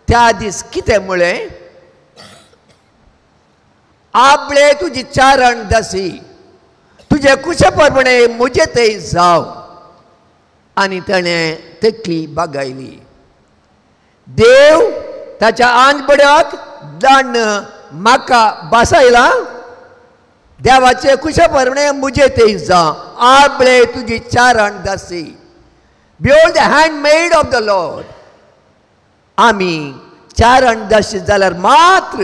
त्या दीस कितें म्हळें? आपले तुजी चारण दासी तुजे कुशे परमणे म्हजे थंय जाव. आनी ताणें तकली बागायली. देव ताच्या आंजबड्याक दंड म्हाका बसयला. देवाचे कुशे परमणे म्हजे थंय जाव. आपले तुजी चारण दासी. Behold the handmade of the Lord. आमी चारण दासी जाल्यार मात्र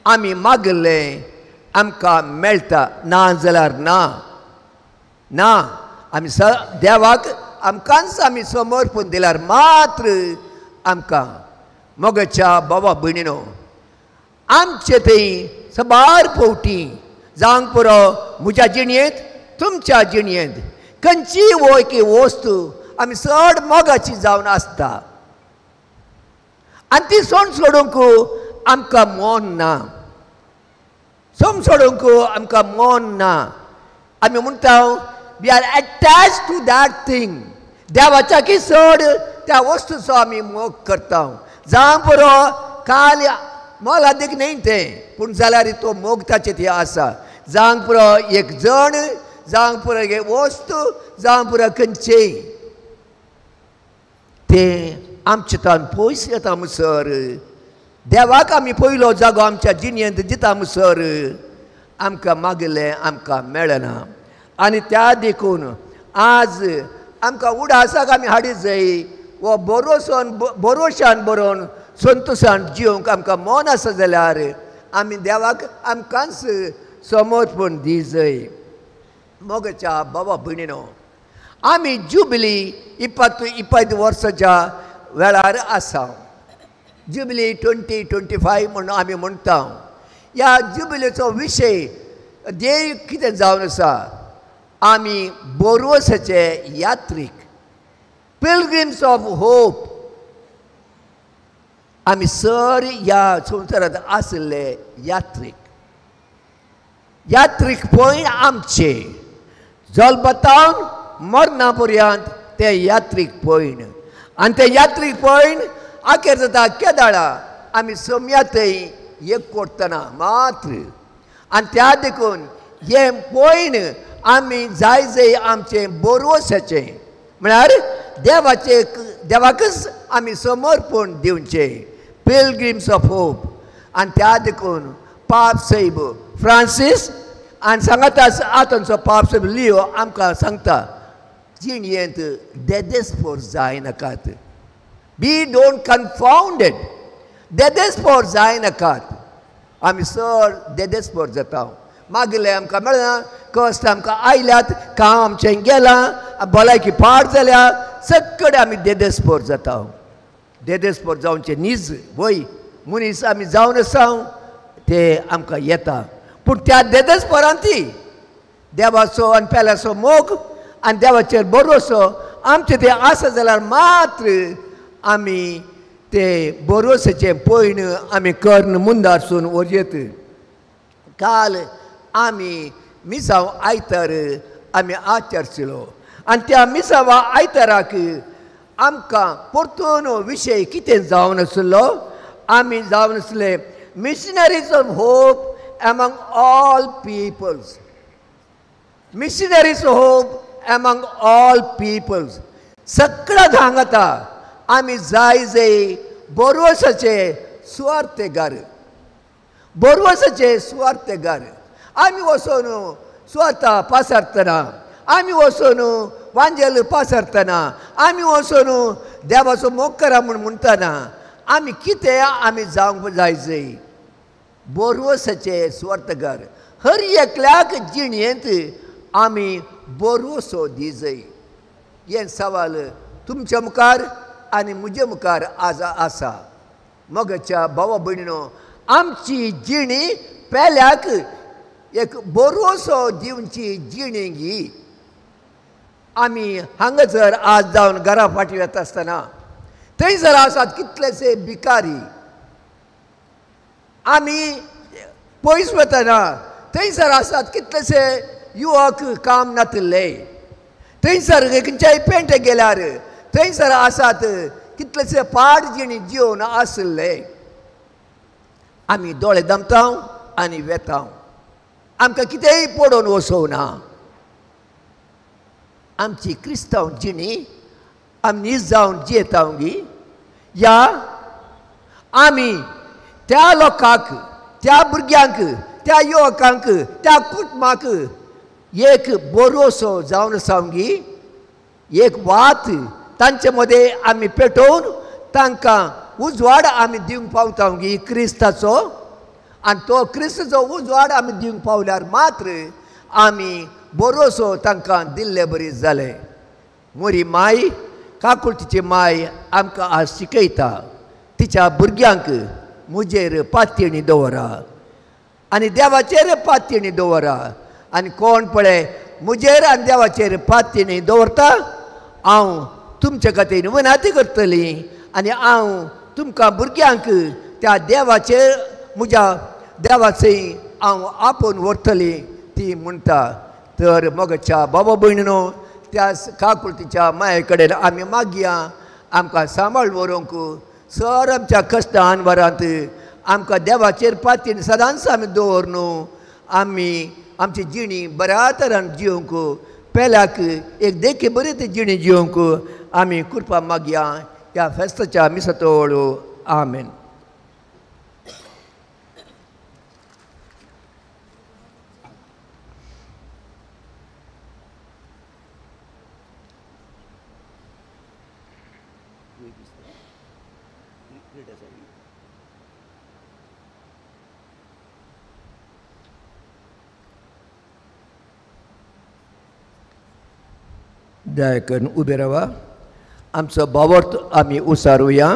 आमी मागलें आमकां मेळटा, ना जाल्यार ना. ना आमी देवाक आमकांच आमी समर्पण दिल्यार मात्र आमकां. मोगेच्या भावा भयणीनो, आमचे थंय सबार फावटी जावंक पुरो म्हज्या जिणयेंत तुमच्या जिणयेंत खंयची वोयकी वस्तू आमी चड मोगाची जावन आसता आनी ती सोण सोडूंक आमकां मोन ना. सोम सोडूंक आमकां मोन ना. आमी म्हणटा we are attach to that thing. देवाच्या की चड त्या वस्तूचो आमी मोग करता. जावं पुरो काल मोल अदीक न्ही तें, पूण जाल्यार तो मोग ताचे ती आसा. जावंक पुरो एक जण, जावंक पुरो एक वस्तू, जावंक पुरो खंयचेय तें आमचे तान पयस येता म्हणसर देवाक आमी पयलो जागो आमच्या जिणयेंत दिता म्हणसर आमकां मागलें आमकां मेळना. आनी त्या देखून आज आमकां उडासाक आमी हाडी जाय. वो भरोशान बरोवन संतोशान जिवंक आमकां मोन आसा जाल्यार आमी देवाक आमकांच समर्पण दी जाय. मोगेच्या भावा भयणीनो, आमी जुबिली 25 वर्साच्या वेळार आसा. जुबिली 2025 म्हणून आमी म्हणटा. ह्या जुबिलीचो विशय देव कितें जावन आसा? आमी बोरवसाचे यात्रीक, पिलग्रिम्स ऑफ होप. आमी सर ह्या संवसारांत आसले यात्रीक. यात्रीक पॉयंट आमचे जल्मतावन मरणा पर्यंत ते यात्रीक पॉयंट. आनी ते यात्रीक पॉयंट आखेर जाता केदाळा आमी समया थंय एक करतना मात्र. आनी त्या देखून हे पॉयंट आमी जाय जाय आमचे बोरवसाचे म्हळ्यार देवाकच आमी समर्पण दिवचे. Pilgrims of hope. आनी त्या देखून पाप साहेब फ्रांसीस आनी सांगाता आतांचो पाप लियो आमकां सांगता जिणयेंत देदेस्पोर जायनाकात. बी डोंट कन्फाउंडेड. देदेस्पोर जायनाकात. आमी चड देदेस्पोर जाता. मागले आमकां मेळना, कश्ट आमकां आयल्यात, काम आमचें गेलां, भलायकी पाड जाल्या, सगळे आमी देदेस्पोर जाता. देदेस्पोर जावचे नीज वय मनीस आमी जावन आसा ते आमकां येता. पूण त्या देदेस्पोरांती देवाचो आनी पेल्याचो मोग आनी देवाचेर भरोसो आमचे ते आसा जाल्यार मात्र आमी ते भरोसाचे पयण आमी कर्ण मुंदारसून वरयत. काल आमी मिसांव आयतार आमी आचरशिलो आनी त्या मिसांव आयताराक आमकां परतून विशय कितें जावन आसलो. आमी जावन आसले missionaries of hope among all peoples. Missionaries of hope among all peoples. सगळ्यात हांगाता आमी जाय जाय बोरवसाचे सुवार्थेगार. बोरवसाचे सुवार्थेगार. आमी वचून स्वता पासारतना, आमी वचून वांजेल पासारतना, आमी वचून देवाचो मोग करा म्हूण म्हणटना आमी कितें आमी जावंक जाय जाय बोरवसाचे सुवार्थेगार. हर एकल्याक जिणयेंत आमी बोरवसो दी जाय. हें सवाल तुमच्या मुखार आनी म्हजे मुखार आज आसा. मोगाच्या भावा भयणीनो, आमची जिणी पेल्याक एक बोरवसो दिवची जिणेगी. आमी हांगासर आज जावन घरा फाटी वता आसतना थंयसर आसात कितलेशे भिकारी. आमी पयस वतना थंयसर आसात कितलेशे युवक काम नातिल्ले. थंयसर खंयच्याय पेंटे गेल्यार थंयसर आसात कितलेशे पाड जिणी जिवन आसले. आमी दोळे दमता आनी वेता. आमकां कितेंय पडोवन वचोवना. आमची क्रिस्तांव जिणी आमी नीज जावन जियेतावंगी या आमी त्या लोकांक, त्या भुरग्यांक, त्या युवकांक, त्या कुटुंबाक एक भरोसो जावन आसावंगी. एक वात तांचे मदें आमी पेटोवन तांकां उजवाड आमी दिवंक पावतावंगी क्रिस्ताचो. आनी तो क्रिस्ताचो उजवाड आमी दिवंक पावल्यार मात्र आमी भरोसो तांकां दिल्ले बरी जालें. मोरी माय, काकुळटीची माय आमकां आज शिकयता तिच्या भुरग्यांक मुजेर पातयेणी दवरा आनी देवाचेर पातयेणी दवरा. आनी कोण पळय मुजेर आनी देवाचेर पातयेणी दवरता, हांव तुमचे खातीर विनाती करतली आनी हांव तुमकां भुरग्यांक त्या देवाचेर म्हज्या देवाचें हांव आपोवन व्हरतली ती म्हणटा. तर मोगाच्या बाबा भयणीनो, त्या काकुळतीच्या माये कडेन आमी मागया आमकां सांबाळ व्हरूंक. सर आमच्या कश्टान वरांत आमकां देवाचेर पातयेन सदांच आमी दवरून आमी आमची जिणी बऱ्या तरान जिवंक, पेल्याक एक देखी बरी ती जिणी जिवंक आमी कृपा मागया ह्या फेस्ताच्या मिसातोळ. आमेन. दया करून उबे रावा. आमचो बावर्त आमी उसारुया.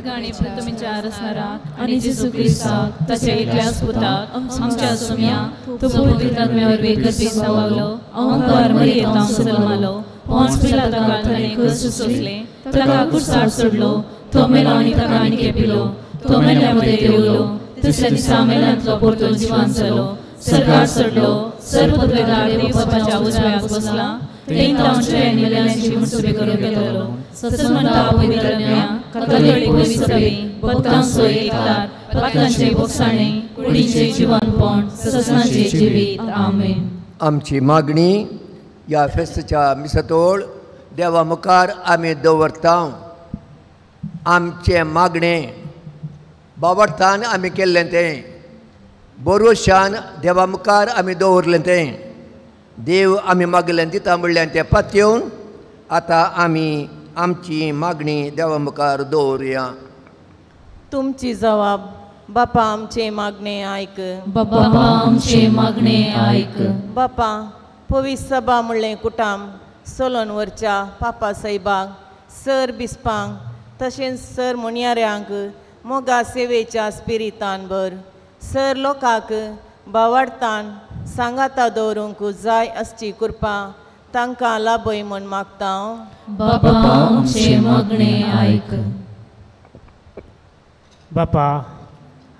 गाणी तुमच्या आरसनाराक आणि जेजू क्रिस्ताक ताच्या एकल्याच पुताक आमच्या सुम्या तो पवित्र आत्म्यावर वेगळी सवावलो अहंकार मरियेतां सलमालो पोंच पिलाता गाळताने कष्ट सोसले ताका कुसार सोडलो तो मेलो आनी ताका आनी पिलो तो मेल्यामध्ये देवलो तिसऱ्या दिसा मेल्यांतलो परतून जिवान जालो सरकार चडलो सर्वपदवेदार देव बापाच्या उजव्याक बसला तें तांचे मेल्यांची मुसुबे करून घेतलो सच म्हणटा पवित्र आत्म्या कथोलिक पवित्र सभे भक्तांचो एकतार पातकांचे भोगसाणे कुडीचे जिवनपण ससनाचे जिवीत. आमेन. आमची मागणी ह्या फेस्ताच्या मिसातोळ देवा मुखार आमी दवरता. आमचे मागणे बाबडतान आमी केल्लें तें बरोशान देवा मुखार आमी दवरलें तें देव आमी मागलें दिता म्हणलें तें पातयेवन आतां आमी आमची मागणी देवा मुखार दवरुया. तुमची जबाब बापा आमचे मागणे ऐक. बापा आमचे मागणे ऐक. बापा पवित्र सभा म्हणलें कुटाम सोलोन वरच्या पापा साहेबाक सर बिस्पांक तशेंच सर मुनियाऱ्यांक मोगा सेवेच्या स्पिरितान भर. सर लोकांक बावाडतान सांगाता दवरूंक जाय असची कृपा तांकां लाभय म्हूण मागता. बापा आमचे मागणे ऐक. बापा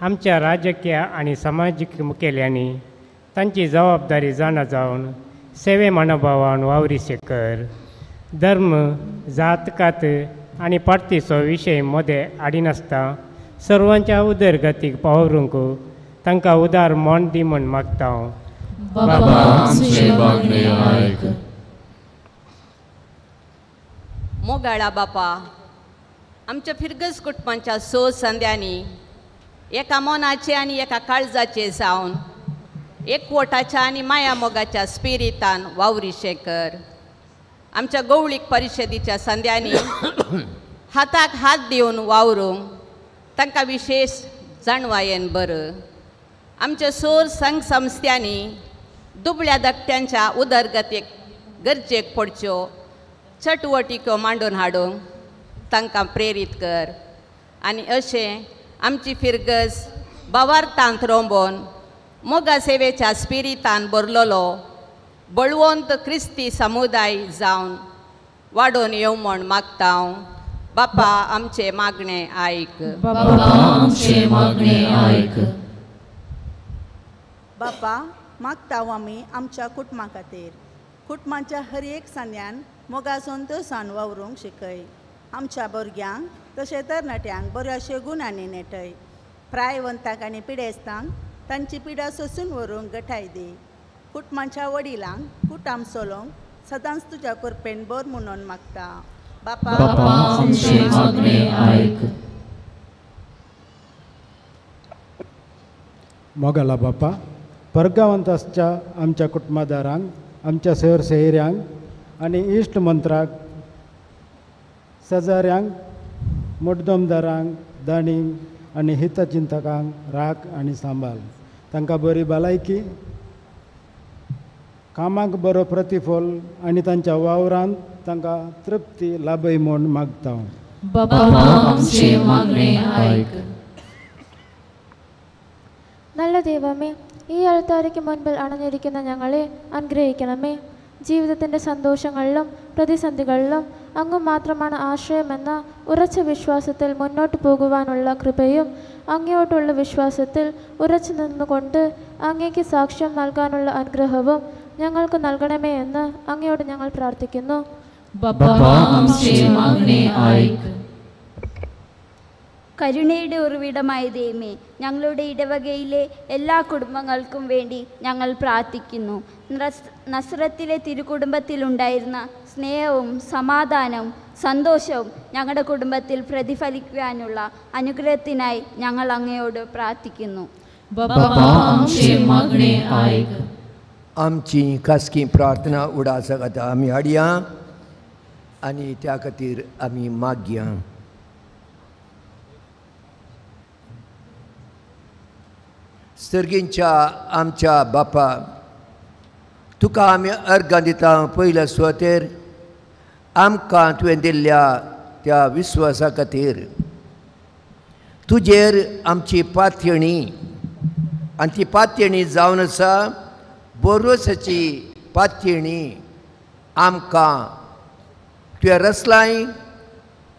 आमच्या राजकीय आणि सामाजिक मुखेल्यांनी तांची जबाबदारी जाणा जावन सेवे मनोभावान वावरीचे कर. धर्म जात कात आणि पार्टीचो विशय मदें हाडिनासता सर्वांच्या उदरगतीक पावरूंक तांकां उदार मन दी म्हूण मागता. बापा आमचे मागणे ऐक. मोगाळा बापा आमच्या फिरगस कुटुंबाच्या संध्यांनी एका मोनाचे आनी एका काळजाचे जावन एकवटाच्या आनी माया मोगाच्या स्पिरितान वावरीशे कर. आमच्या गवळीक परिशदेच्या संध्यांनी हाताक हात दिवन वावरूंक तांकां विशेष जाणवायेन बरं. आमच्या सोर संघ संस्थांनी दुबळ्या धाकट्यांच्या उदरगतीक गरजेक पडच्यो चटवटिको मांडून हाडूंक तांकां प्रेरीत कर. आनी अशें आमची फिरगस बावार्थांत रोंबोन मोगा सेवेच्या स्पिरितान भरलेलो बळवंत क्रिस्ती समुदाय जावन वाडोवन येवं म्हूण मागता. बापा आमचे मागणे ऐक. बापा आमचे मागणे ऐक. बापा मागता आमी आमच्या कुटुंबा खातीर कुटुंबाच्या हर एक सांद्यान मोगा संतोशान वावरूंक शिकय. आमच्या भुरग्यांक तशें तरणाट्यांक बऱ्याशे गुणांनी नेटय. प्रायवंतांक आनी पिडेस्तांक तांची पिडा सोंसून व्हरूंक गठाय दी. कुटुंबाच्या वडिलांक कुटाम चलोवंक सदांच तुज्या कृपेन बर म्हणून मागता. बापा आमचे मागणे ऐक. मोगाला बापा परगांवांतच्या आमच्या कुटुंबादारांक आमच्या शहर सोयऱ्यांक आनी इश्ट मंत्राक सजाऱ्यांक मुड्डमदारांक दाणींक आनी हितचिंतकांक राख आनी सांबाळ. तांकां बरी भलायकी कामाक बरो प्रतिफल आनी तांच्या वावरांत तांकां तृप्ती लाभय म्हूण मागता. बापा आमचे मागणे ऐक. നല്ല ദൈവമേ, ഈ അൾത്താരയ്ക്ക് മുൻപിൽ അണഞ്ഞിരിക്കുന്ന ഞങ്ങളെ അനുഗ്രഹിക്കണമേ. ജീവിതത്തിൻ്റെ സന്തോഷങ്ങളിലും പ്രതിസന്ധികളിലും അങ്ങ് മാത്രമാണ് ആശ്രയമെന്ന ഉറച്ച വിശ്വാസത്തിൽ മുന്നോട്ട് പോകുവാനുള്ള കൃപയും അങ്ങയോട്ടുള്ള വിശ്വാസത്തിൽ ഉറച്ചു നിന്നുകൊണ്ട് അങ്ങേക്ക് സാക്ഷ്യം നൽകാനുള്ള അനുഗ്രഹവും ഞങ്ങൾക്ക് നൽകണമേ എന്ന് അങ്ങയോട് ഞങ്ങൾ പ്രാർത്ഥിക്കുന്നു. കരുണയുടെ ഉറവിടമായ ദൈവമേ, ഞങ്ങളുടെ ഇടവകയിലെ എല്ലാ കുടുംബങ്ങൾക്കും വേണ്ടി ഞങ്ങൾ പ്രാർത്ഥിക്കുന്നു. നസ്രത്തിലെ തിരുകുടുംബത്തിലുണ്ടായിരുന്ന സ്നേഹവും സമാധാനവും സന്തോഷവും ഞങ്ങളുടെ കുടുംബത്തിൽ പ്രതിഫലിക്കുവാനുള്ള അനുഗ്രഹത്തിനായി ഞങ്ങൾ അങ്ങയോട് പ്രാർത്ഥിക്കുന്നു. आमची खासगी प्रार्थना उडासक आतां आमी हाडया आनी त्या खातीर आमी मागया. सर्गींच्या आमच्या बापा, तुका आमी अर्गां दिता पयल्या सुवातेर आमकां तुवें दिल्ल्या त्या विस्वासा खातीर. तुजेर आमची पातयणी आनी ती पातयणी जावन आसा बोरोसाची पातयणी. आमकां तुवें रचलाय,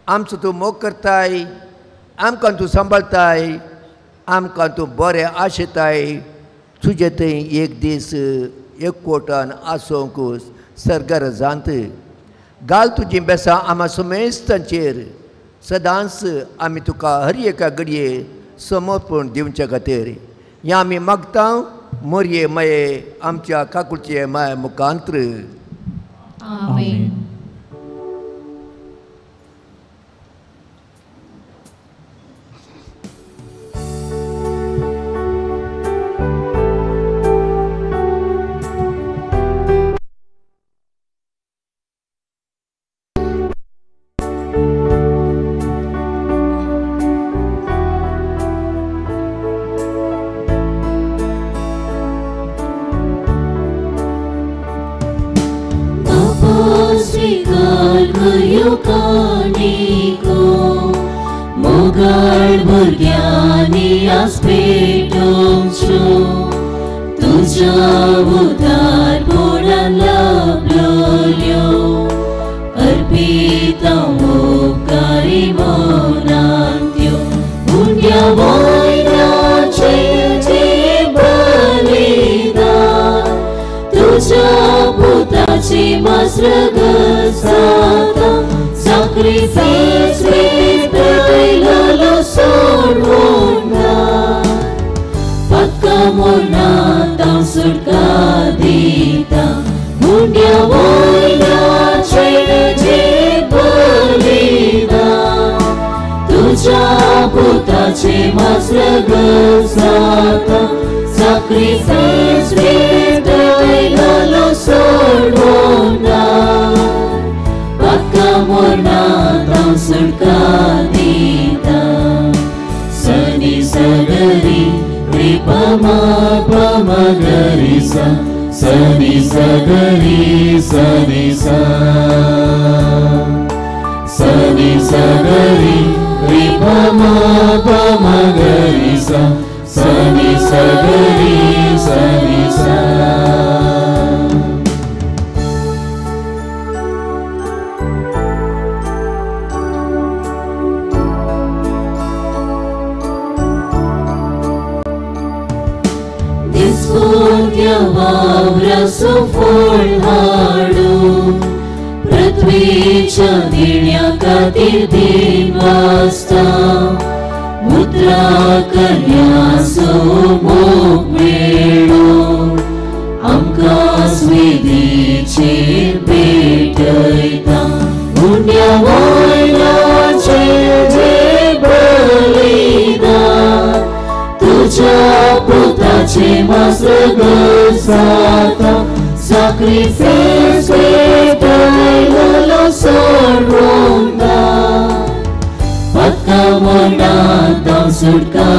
आमचो तूं मोग करताय, आमकां तूं सांबाळताय, आमकां तूं बरें आशेताय. तुजे थंय एक दीस एकवटान आसोंक सरगर जांत घाल तुजीं बेसां आमा समेस्तांचेर. सदांच आमी तुका हर एका घडये समर्पण दिवचे खातीर हें आमी मागता. मोरये माये आमच्या काकुळचे माय मुखांतर. आमेन. आनीको मोगाळ भुरग्यांनी आज पेटोवच्यो तुज्या उदारपणान लाभलोल्यो अर्पीत उपकारी मोनांत्यो उंड्या वयनाचे जे बलिदान तुझ्या पुताची मसरग जाता sacrifice पेटयलो सोडून पक्का मोनांता सुटका दिता मुंड्या वयनाचे जे बलिदान तुझ्या पुताची मसरग जाता sacrifice पेटयलो सोडून पक्का मोनांता सुटका दिता सनी सगरी रे पमा पमा गरी सा सनी सगरी सनी सा सनी सगरी रे पमा पमा गरी सा सनी सगरी सनी सा वावरासो फळ हाडून पृथ्वीच्या दिण्या खातीर दिन वाजता मुद्रा कन्यासो मोग मेळून आमकां स्वेदीचेर भेटयता उंड्या वयनाचे जे बलिदान तुझ्या पुताचे मसरग जाता sacrifice पेटयलो सोडून पक्का मोनांता सुटका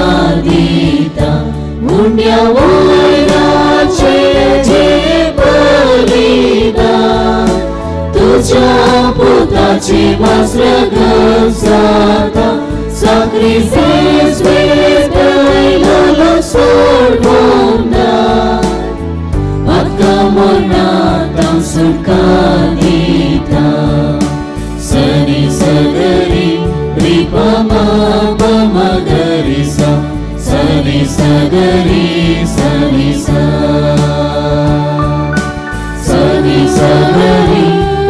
दिता उंड्या वयनाचे जे बलिदान तुझ्या पुताचे मसरग जाता sacrifice पेटयलो सोडून पक्का मोनांता सुटका दिता सनी सगरी रे पमा पमा गरी सा सनी सगरी सनी सा सनी सगरी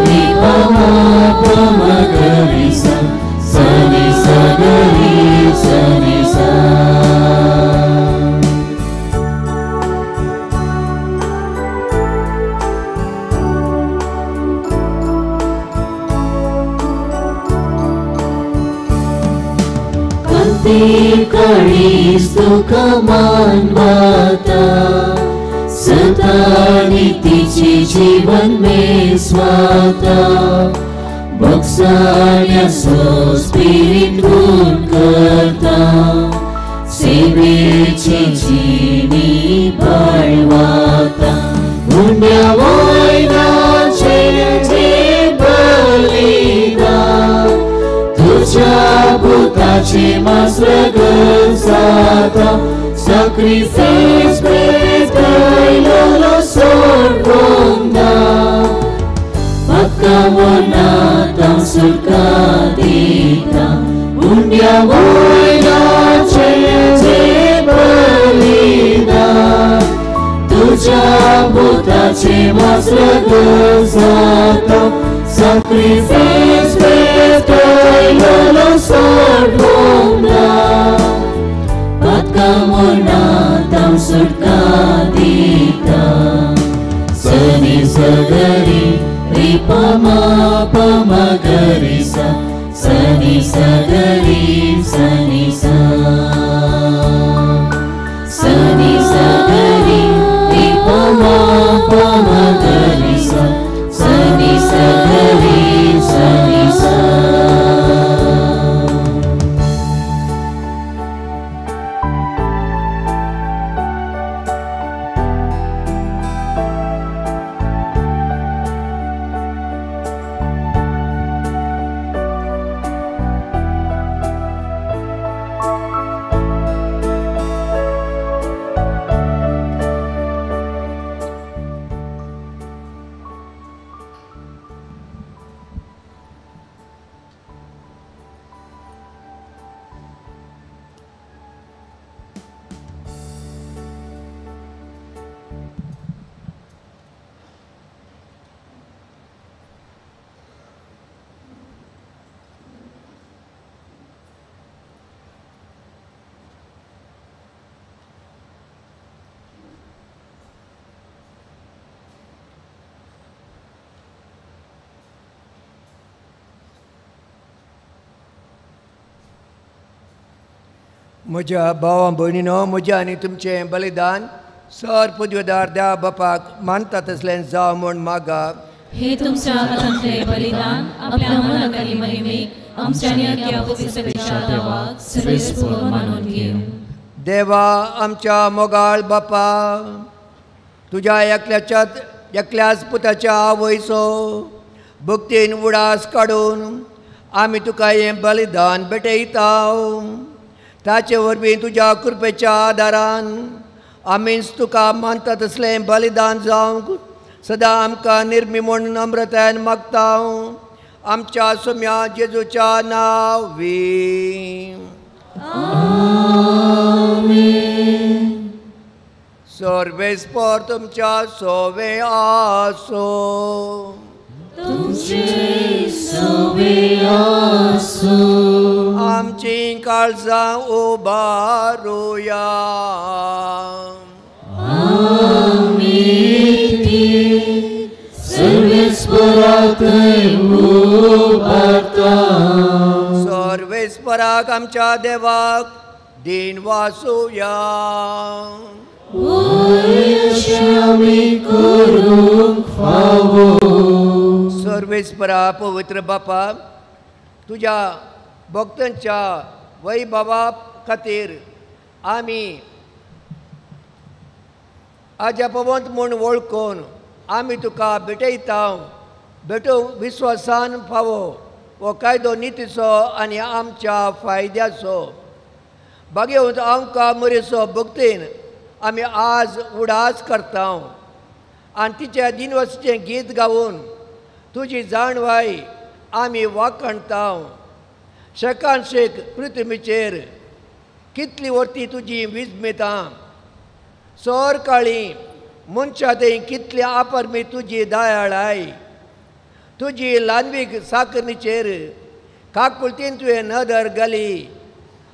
रे पमा पमा गरी सा सनी सगरी सनी सा काळीस तुका मानवाता सतानी तिचे जीवन मेसवाता बक्षाण्यासो स्पिरिट गुण करता सेवेची जिणी बाळवाता उंड्या वयनाचे जे बलिदान तुझ्या पुताची मसरग जाता sacrifice पेटयलो सोडून पक्का मोनांता सुटका दिता उंड्या वयनाचे जे बलिदान तुझ्या पुताची मसरग जाता sacrifice पेटयलो सोडून पक्का मोनांता सुटका दिता सनी सगरी रे पमा पमा गरी सा सनी सगरी सनी सा सनी सगरी रे पमा पमा गरी सा सनी सगरी सनी सा म्हज्या भावां भयणीनो, म्हजें आनी तुमचें बलिदान सर पदवेदार देवा बापाक मानता तसलें जावं म्हूण मागा. हे तुमच्या हातांतले बलिदान आपल्या मनाक आनी महिमेक आमच्या नित्य पवित्रतेच्या देवाक सर्वेस्पर मानून घेव. देवा आमच्या मोगाळ बापा, तुज्या एकल्याच पुताच्या आवयचो भक्तीन उडास काडून आमी तुका हें बलिदान भेटयता. ताचे वरवीं तुज्या कृपेच्या आदारान आमीच तुका मानता तसलें बलिदान जावंक सदां आमकां निर्मी म्हूण नम्रतायेन मागता. आमच्या सोम्या जेजूच्या नांवी. सर्वेस्पर तुमच्या सोवे आसो. आमची काळजां उबारुया. सर्वेस्पराक आमच्या देवाक दिन वासुया. सर्वेस्परा पवित्र बापा, तुज्या भक्तांच्या वैभवा खातीर आमी आजापवंत म्हूण वळखून आमी तुका भेटयता. भेटूंक विश्वासान फावो हो कायदो नितीचो आनी आमच्या फायद्याचो. भाग्यवंत आमकां मरेचो भक्तीन आमी आज उडास करता आनी तिच्या दिनवसाचें गीत गावून तुजी जाणवाय आमी वाखणता. शेकान शेक पृथ्वीचेर कितली वर्ती तुजी विजमेता. सोर काळी मनशा थंय कितली आपर्मी तुजी दयाळाय. तुजी ल्हानवीक साकरणीचेर काकुळतीन तुवें नदर घाली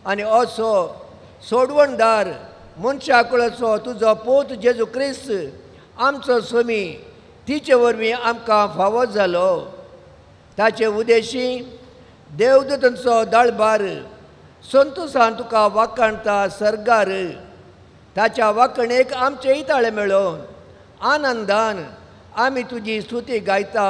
आनी असो सोडवणदार मनशा कुळाचो तुजो पूत जेजू क्रिस्त आमचो स्वामी तिचे वरवीं आमकां फावो जालो. ताचे उद्देशी देवदूतांचो दळबार संतोशान तुका वाखणता सर्गार. ताच्या वाखणेक आमचे इताळे मेळोवन आनंदान आमी तुजी स्तुती गायता.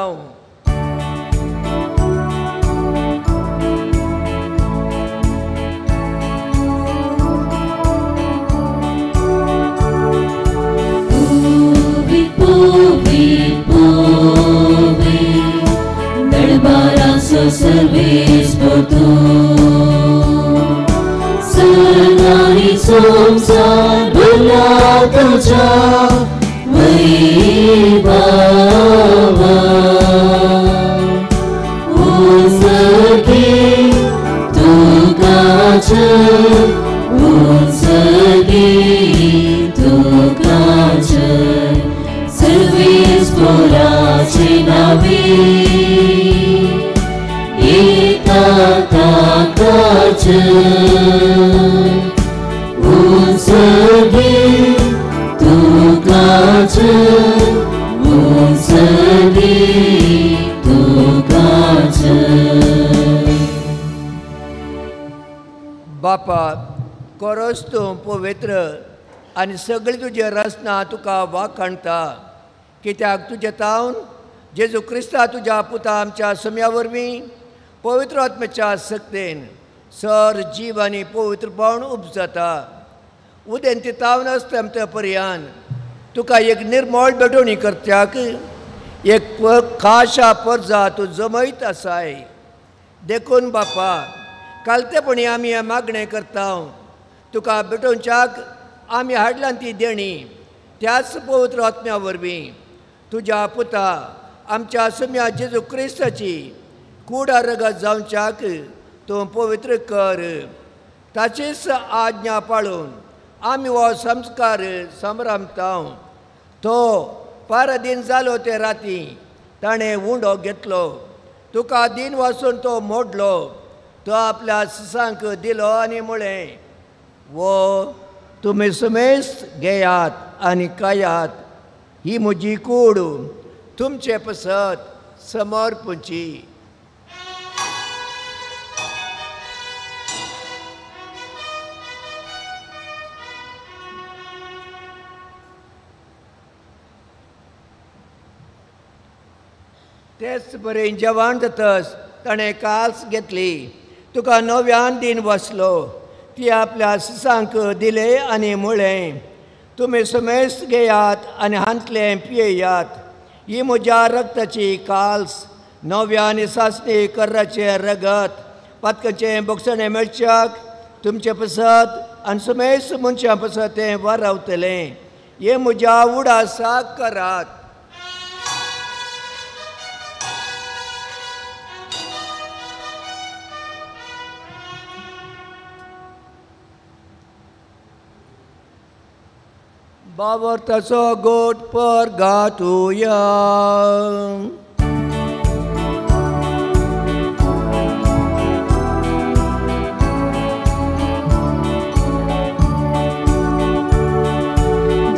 सर्वेस्पर तू सर्वांनी संसार भरला तुझ्या वैभवा. उंचगी तुकाच उंचगी तुकाच सर्वेस्पराचे नावे. ताकाच उंचगी तुकाच उंचगी तुकाच. बापा, खरोच तूं पवित्र आनी सगळी तुजी रचना तुका वाखणता. कित्याक तुजे तावन जेजू क्रिस्ता तुज्या पुता आमच्या सम्या वरवीं पवित्र आत्म्याच्या सक्तेन सर जीव आनी पवित्रपण उपजता. उदेंती तावन आसता पर्यंत तुका एक निर्मळ भेटवणी करत्याक एक खाशा परजा तूं जमयत आसाय. देखून बापा, कालतेपणी आमी हें मागणें करता. तुका भेटोवच्याक आमी हाडलां ती देणी त्याच पवित्र आत्म्या वरवीं तुज्या पुता आमच्या सम्या जेजू क्रिस्ताची कुडा रगत जावच्याक तूं पवित्र कर. ताचीच आज्ञा पाळून आमी हो संस्कार संभ्रमता. तो पारादीन जालो ते राती ताणें उंडो घेतलो. तुका दिन वाचून तो मोडलो. तो आपल्या सिसांक दिलो आनी म्हळें, वो तुमी सुमेस्त घेयात आनी खायात. ही म्हजी कूड तुमचे पसत समर्पूची. तेच बरें जेवण जातस ताणें काल्स घेतली तुका नव्यान दिन वसलो ती आपल्या सिसांक दिले आनी म्हळें तुमी समेस घेयात आनी हांतलें पियेयात ही म्हज्या रक्ताची काल्स नव्या आनी सासणी कर्राचें रगत पातकाचें बोगसणें मेळच्याक तुमचें पसत आनी समेस मनशां पसत तें वारावतलें हे म्हज्या उडासाक करात. बावर्ताचो गोट परगातुया.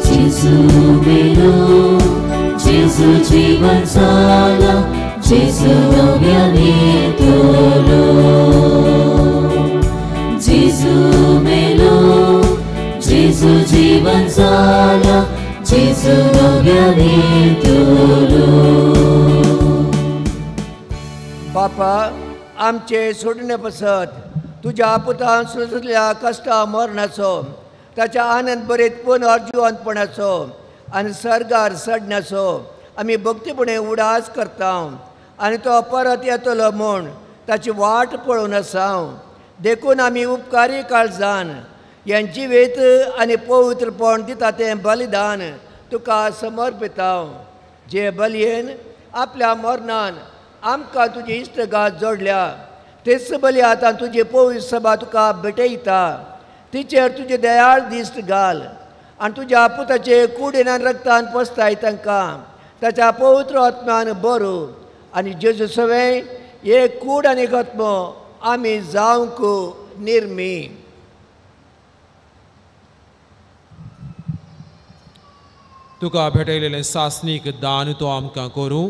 जेजू मेरो जेजू जीवन जाला जेजू नव्याने येतलो जेजू मेरो जेजू जीवन जाला जेजू नव्याने येतलो. बापा आमचे सोडणे पसत तुज्या पुतान सृजल्या कश्टा मरणाचो ताच्या आनंद बरेत पुनर्जिवंतपणाचो आनी सर्गार सडण्याचो आमी भक्तीपणे उडास करता आनी तो परत येतलो म्हूण ताची वाट पळोवन आसा. देखून आमी उपकारी काळजान हें जिवीत आनी पवित्रपण दिता तें बलिदान तुका समर्पिता. जे बलयेन आपल्या मरणान आमकां तुजी इश्टगात जोडल्या तेच बली आतां तुजी पवित्र सभा तुका भेटयता तिचेर तुजे दयाळ दिश्ट घाल आनी तुज्या पुताचे कुडीन आनी रक्तान पसताय तांकां ताच्या पवित्र आत्म्यान बरो आनी जेजू सवें एक कूड आनी आत्मो आमी जावंक निर्मी. तुका भेटयलेलें सासनीक दान तो आमकां करूं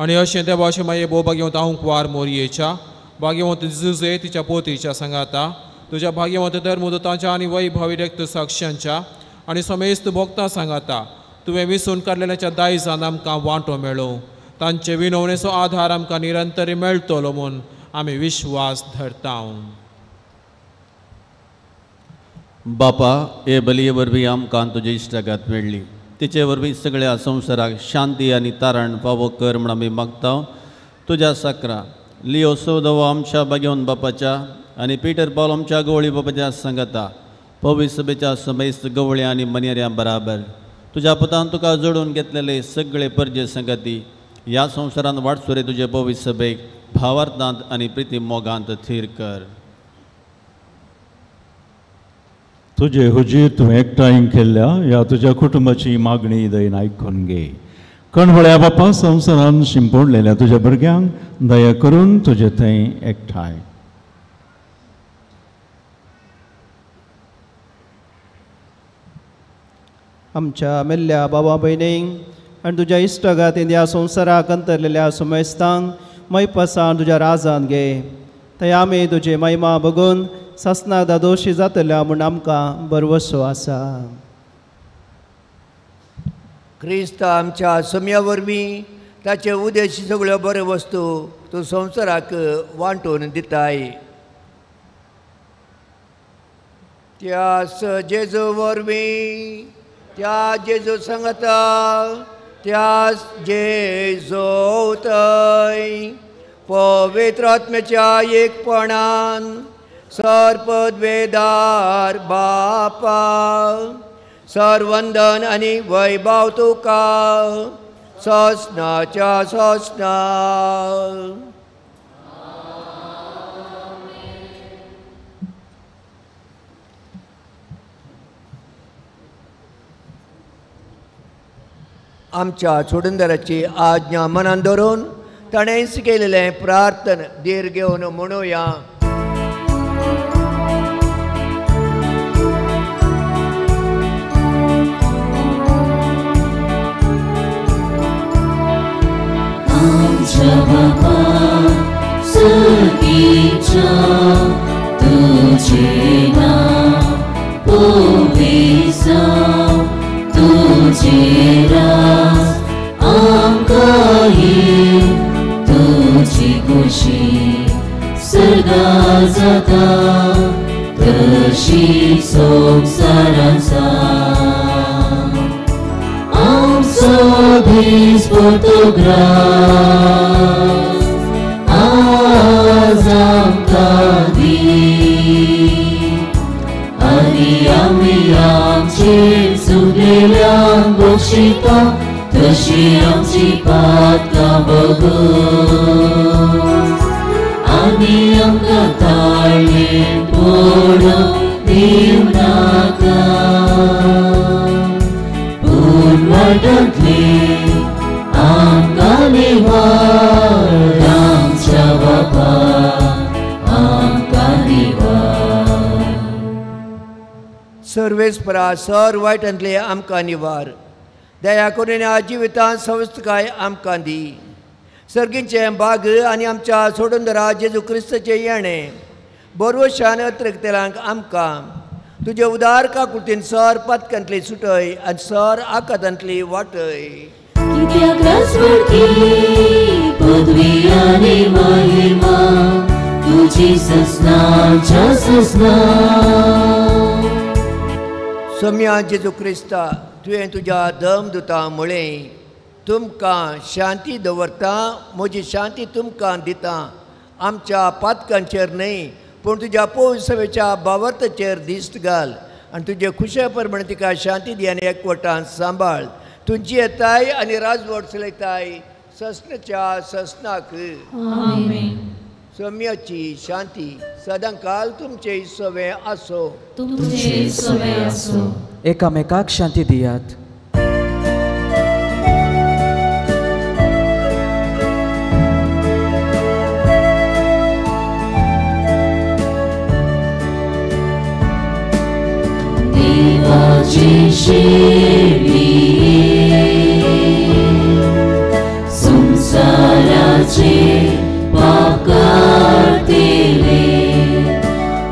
आनी अशें त्या भाशेन मागीर भोव भाग्यवंत हांव वार मोरयेच्या भाग्यवंत जुजे तिच्या पोतीच्या सांगाता तुझ्या भाग्यवंत धर्मदूतांच्या आनी वैभवी रक्त साक्षांच्या आनी समेस्त भक्तां सांगाता तुवें विसून काडलेल्याच्या दायजान आमकां वांटो मेळो तांचे विनवणेचो आधार आमकां निरंतर मेळटलो म्हूण आमी विश्वास धरता. बापा हे बलये वरवीं आमकां तुजी इश्टगात मेळ्ळी तिचे वरवीं सगळ्या संवसाराक शांती आनी तारण फावो कर म्हूण आमी मागता. तुज्या साकरा लिओ सौदव आमच्या भाग्यवंत बापाच्या आनी पिटर पॉल आमच्या गवळी बापाच्या सांगाता पवित्र सभेच्या समेस्त गवळ्या आनी मनेऱ्यां बराबर तुज्या पुतान तुका जोडून घेतलेले सगळे परजे संगती ह्या संवसारांत वाडसुरे तुजे पवित्र सभेक भावार्थांत आनी प्रिती मोगांत थीर कर. तुजे हुजीर तूं एकठांय केल्ल्या ह्या तुज्या कुटुंबाची मागणी दयेन आयकून घे. कणवळ्या बापा संवसारान शिंपडलेल्या तुज्या भुरग्यांक दया करून तुजे थंय एकठांय. आमच्या मेल्ल्या बाबा भयणींक आनी तुज्या इश्टगातीन ह्या संवसाराक अंतरलेल्या सुमेस्तांक मैपसान तुज्या राजान घे थंय आमी तुजी महिमा बघून सासनाक दोशी जातल्या म्हूण आमकां बरवसो आसा. क्रिस्त आमच्या सम्या वरवीं ताचे उदेशी सगळ्यो बऱ्यो वस्तू तूं संवसाराक वांटून दिताय. त्या जेजू वरवीं त्या जेजू सांगता त्या जेजू थंय पवित्र आत्म्याच्या एकपणान सरपदवेदार बापा सर्वंदन आनी वैभव तुका सोसनाच्या सोसना. आमच्या चुडंदराची आज्ञा मनान धरून ताणें केलेलें प्रार्थन धीर घेवन म्हणुया. आमच्या बापा सगळीच्या तुझे नाव पवित्र तुझे राज आमकां जाता तशी संसारांचा आमचो दीस फोटोग्राफ आज आमकां दी आनी आमी आमचेर चुकलेल्यांक बक्षिता तशी आमची पातकां बघून आनी आमकां ताळयेन पडूंक दिवं नाका पूण वाटांतले आमकां निवाड आमच्या बापा आमकां निवाड सर्वेस्परा सर वायटांतले आमकां निवार दया करून ह्या जिवितांत संस्थकाय आमकां दी सर्गींचे भाग आनी आमच्या सोडूनदरा जेजू क्रिस्ताचे येणें बरोशान अत्रक्तेलांक आमकां तुजे उदार काकुळतीन सर पथकांतली सुटय आनी सर आकांतांतली वाटय कित्याक राजवटी पदवी आनी महिमा तुजी ससनाच्या ससना सम्या जेजू क्रिस्ता तुवें तुज्या धमदुतां म्हळें तुमकां शांती दवरता म्हजी शांती तुमकां दिता आमच्या पातकांचेर न्हय पूण तुज्या पवित्र सभेच्या भावार्थाचेर दिश्ट घाल आनी तुजे खुशे प्रमाणे तिका शांती दी आनी एकवटान सांबाळ तुजी येताय आनी राजवट चलयताय ससनाच्या ससनाक आमेन. सम्याची शांती सदांकाल तुमचे सवे आसो तुमचे सवे आसो. एकामेकाक शांती दियात. देवाची संसाराचे पाप काढतेले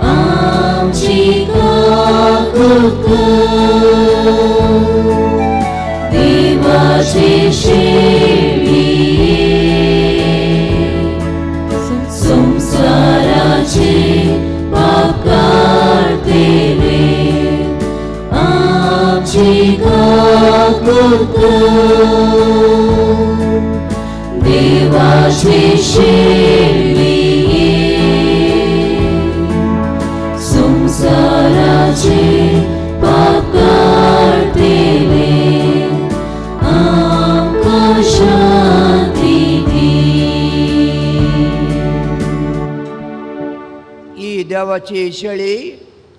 आमची काकूत देवाचे संसाराचे पाप काढतेले आमची काकूत देवाचे संसाराचे पाप काढतेले आमकां शांती दी. ही देवाची शेळी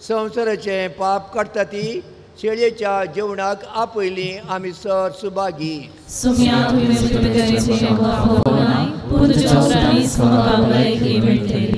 संसाराचे पाप काडटा ती शेळयेच्या जेवणाक आपयली आमी सर सुभागी सुम्या तुवें सुटकेचे आपोवनाय पूण तुज्या उपरांत म्हाका भलायकी मेळटली.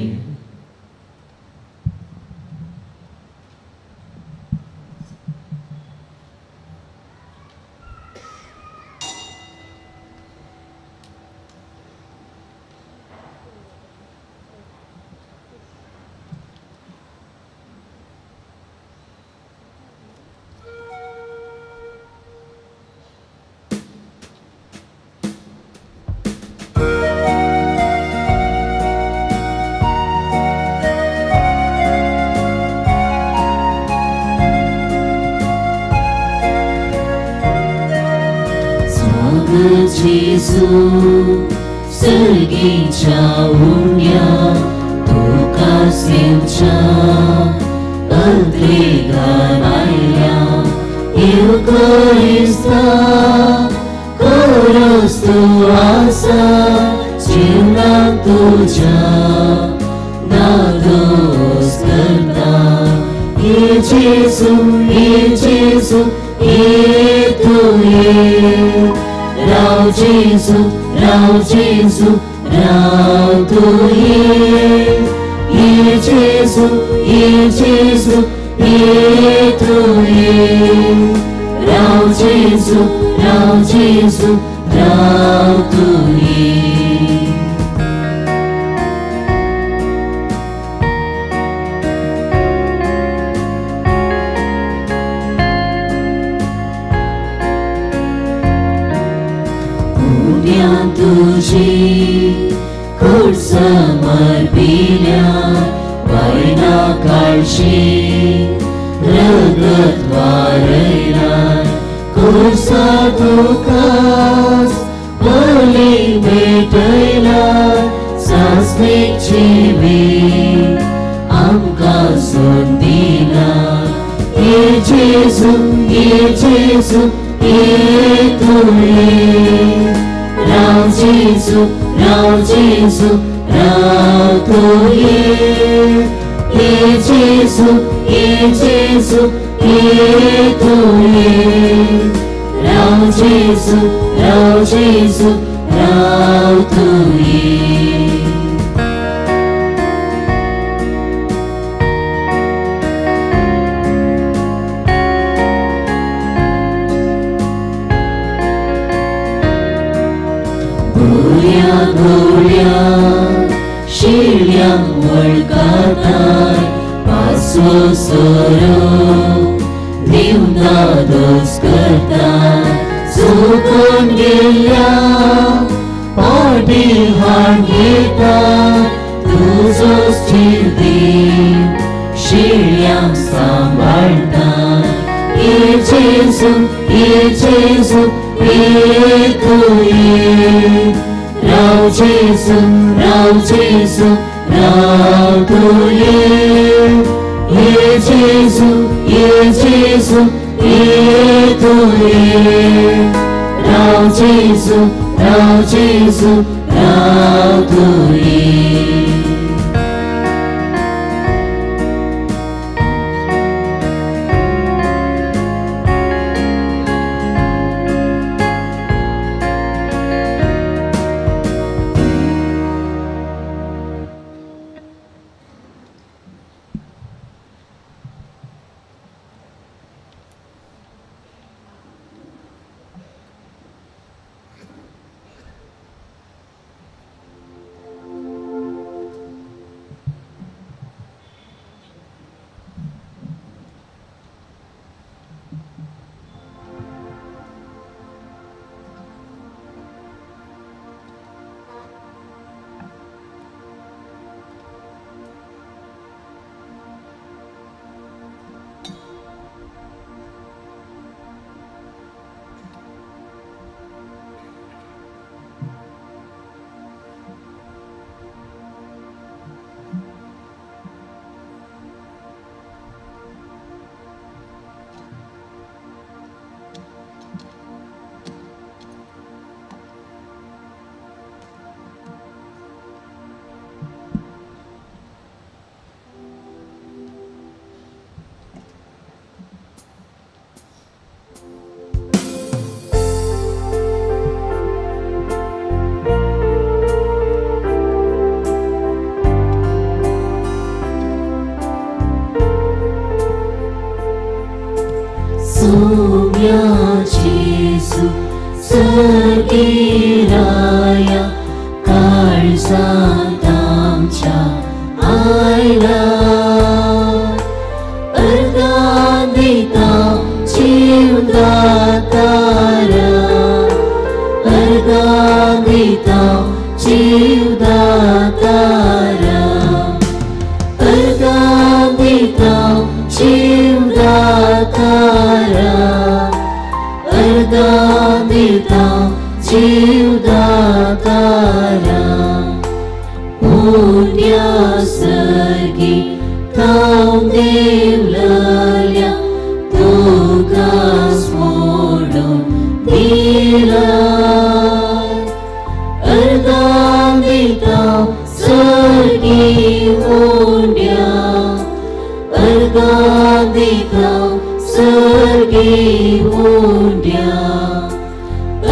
Jesu, sergincia unia, tuca semcia, entrega naia, Eucarista, coros tuasa, cina tuja, dados carta, e Jesu, tu Rao Jesu, Rao tu ye Jesu, tu Rao Jesu, Rao tu तुझी खुद समर्पित दिल्या वायना काळशी रगत वारयलाय कोर्सा तुकास बली भेटयलाय सासणेची बी आमकां सोड दिला ये जेजू ये तुये राव जेजू राव तुये ये जेजू ये तुये राव जेजू राव तुये गोळ्या शिळ्यांक वळखताय पासवो सोरो दिवना दोस करताय चुकून गेल्या पाटी हाड घेताय तुजो स्थिर देव शिळ्यांक सांबाळताय ये जेजू ये तुये राव जेजू राव तुये ये जेजू ये तुये राव जेजू राव तुये जेजू सर्गीराया काळजांत आमच्या आयला अर्गां दिता जीव दातारा अर्गां दिता जीव दातारा अर्गां दिता जीव दातारा अर्गां दिता जीव दातारा पुण्या सर्गी थांव देवलल्या तुकास मोडून दिला अर्गां दिता सर्गी पुण्या अर्गां दिता सर्गी पुण्या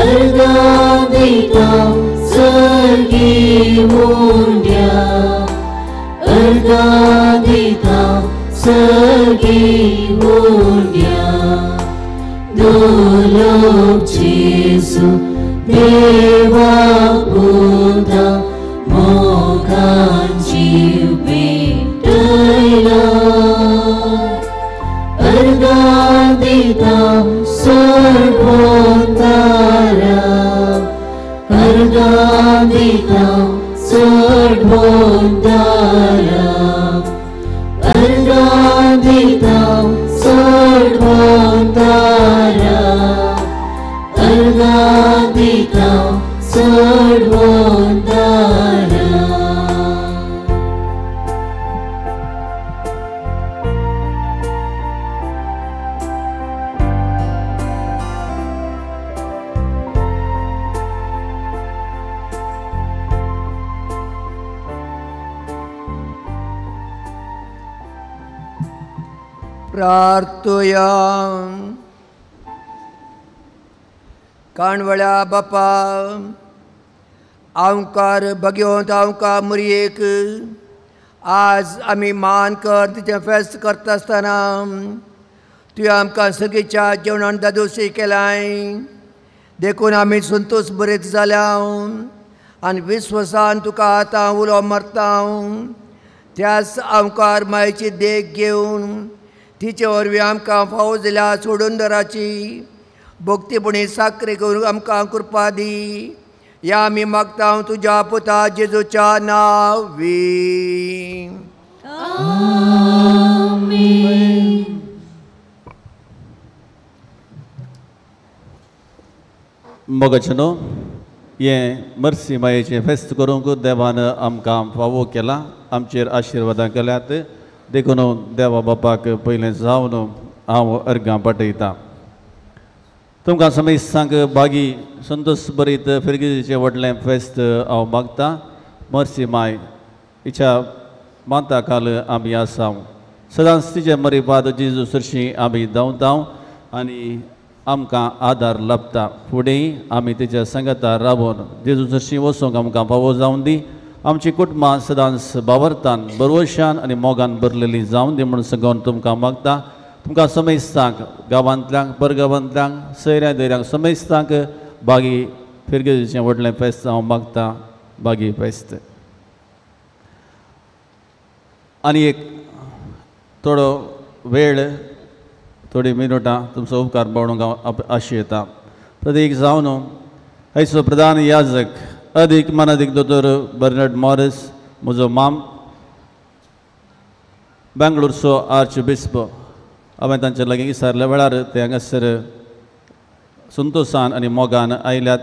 अर्गां दिता सर्गी पुण्या अर्गां दिता सर्गी पुण्या दोलोक जेजू देवा पुता मोगान जीव भेटयला अर्गां दिता सर्वोत्तारा अर्गां दिता सर्वोत्तारा प्रार्थुया. काणवळ्या बापा, आमकार भगवंत आमकां मुरयेक आज आमी मान कर तिचें फेस्त करता आसतना तुवें आमकां सगळीच्या जेवणान दादोशी केलाय. देखून आमी संतोश बरेत जाल्या आनी विश्वासान तुका आतां उलो मारता. त्याच आमकार मायेची देख घेवन तिचे वरवीं आमकां फावो जाल्या सोडूनदाराची भक्तीपणी साखरे करून आमकां कृपा दी. या आमी मागता तुज्या पुता जेजूच्या नांवी. मोगाचनो हें मर्सी मायेचें फेस्त करूंक देवान आमकां फावो केला, आमचेर आशिर्वादां केल्यात. देखून देवा बापाक पयलें जावन हांव अर्गां पाठयतां. तुमकां समेस्तांक बागी संतोश बरीत फिरगिजेचें व्हडलें फेस्त हांव मागतां. मर्सी माय हिच्या माता काल आमी आसा. सदांच तिचे मरीपाद जेजू सरशी आमी धांवता आनी आमकां आदार लाभता. फुडेंय आमी तिच्या संगता रावून जेजू सरशी वचूंक आमकां फावो जावन दी. आमची कुटुंबां सदांच बावरतान बरवशान आनी मोगान भरलेलीं जावन दी म्हूण सगळ्यांक तुमकां मागता. तुमकां समेस्तांक गांवांतल्यांक परगांवांतल्यांक सयऱ्या धैर्यांक समेस्तांक बागी फिरगेजेचें व्हडलें फेस्त हांव मागतां. बागी फेस्त. आनी एक थोडो वेळ थोडी मिनटां तुमचो उपकार बाळगूंक हांव आशयतां. प्रतीक जावन आयचो प्रधान याजक अदीक मानादीक दोतोर बर्नार्ड मॉरिस, म्हजो माम, बेंगळूरचो आर्च बिस्प, हांवें तांचे लागीं विचारल्या वेळार ते हांगासर संतोशान आनी मोगान आयल्यात.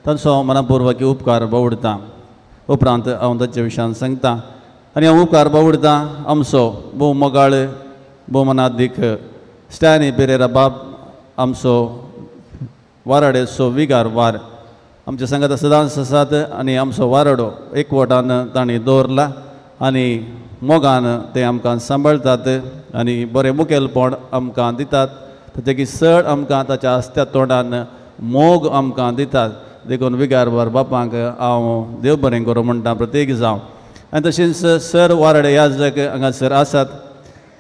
तांचो हांव मनपूर्वक उपकार बावडतां. उपरांत हांव तांचे विशयान सांगतां आनी हांव उपकार बावडतां आमचो भोव मोगाळ भोव मनादीक स्टॅनी पेरेरा बाब, आमचो वाराडेचो विगार वार. आमच्या संगत सदांच आसात आनी आमचो वाराडो एकवटान तांणी दवरला आनी मोगान ते आमकां सांबाळटात आनी बरें मुखेलपण आमकां दितात. ताची चड आमकां ताच्या आस्त्या तोंडान मोग आमकां दितात. देखून विगार वार बापांक हांव देव बरें करूं म्हणटा प्रत्येक जावं. आनी तशेंच सर वाराडे याजक हांगासर आसात.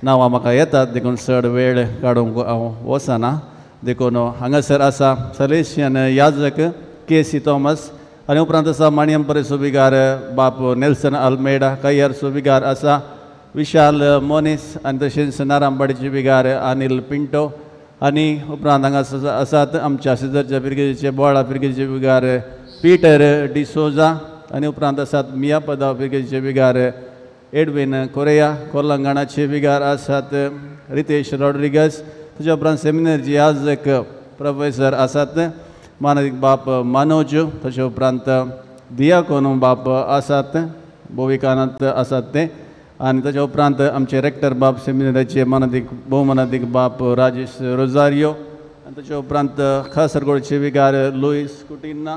नांवां म्हाका येतात देखून चड वेळ काडूंक हांव वचना. देखून हांगासर आसा सलेशियन याजक के.सी. थॉमस आनी उपरांत आसा माणियमपरेचो विगार बाप नेल्सन आल्मेडा. कैयारचो विगार आसा विशाल मोनीस आनी तशेंच नारांबाडीचे विगार अनिल पिंटो. आनी उपरांत हांगा आसात आमच्या सिजरच्या पिरगेजेचे बोळा पिरगेजेचे विगार पिटर डिसोजा. आनी उपरांत आसात मियापदा पिरगेजेचे विगार एडविन कोरेया. कोलंगाणाचे विगार आसात रितेश रॉड्रिगस. तुज्या उपरांत सेमिनरीचे याजक प्रोफेसर आसात मानदीक बाप मनोज. तशे उपरांत दियाकोन बाप आसात भोविकानंत आसात ते. आनी ताच्या उपरांत आमचे रेक्टर बाप सेमिनरीचे मानदीक भोवमानदीक बाप राजेश रोजारियो. आनी ताच्या उपरांत खासरगोडचे विगार लुईस कुटिन्ना.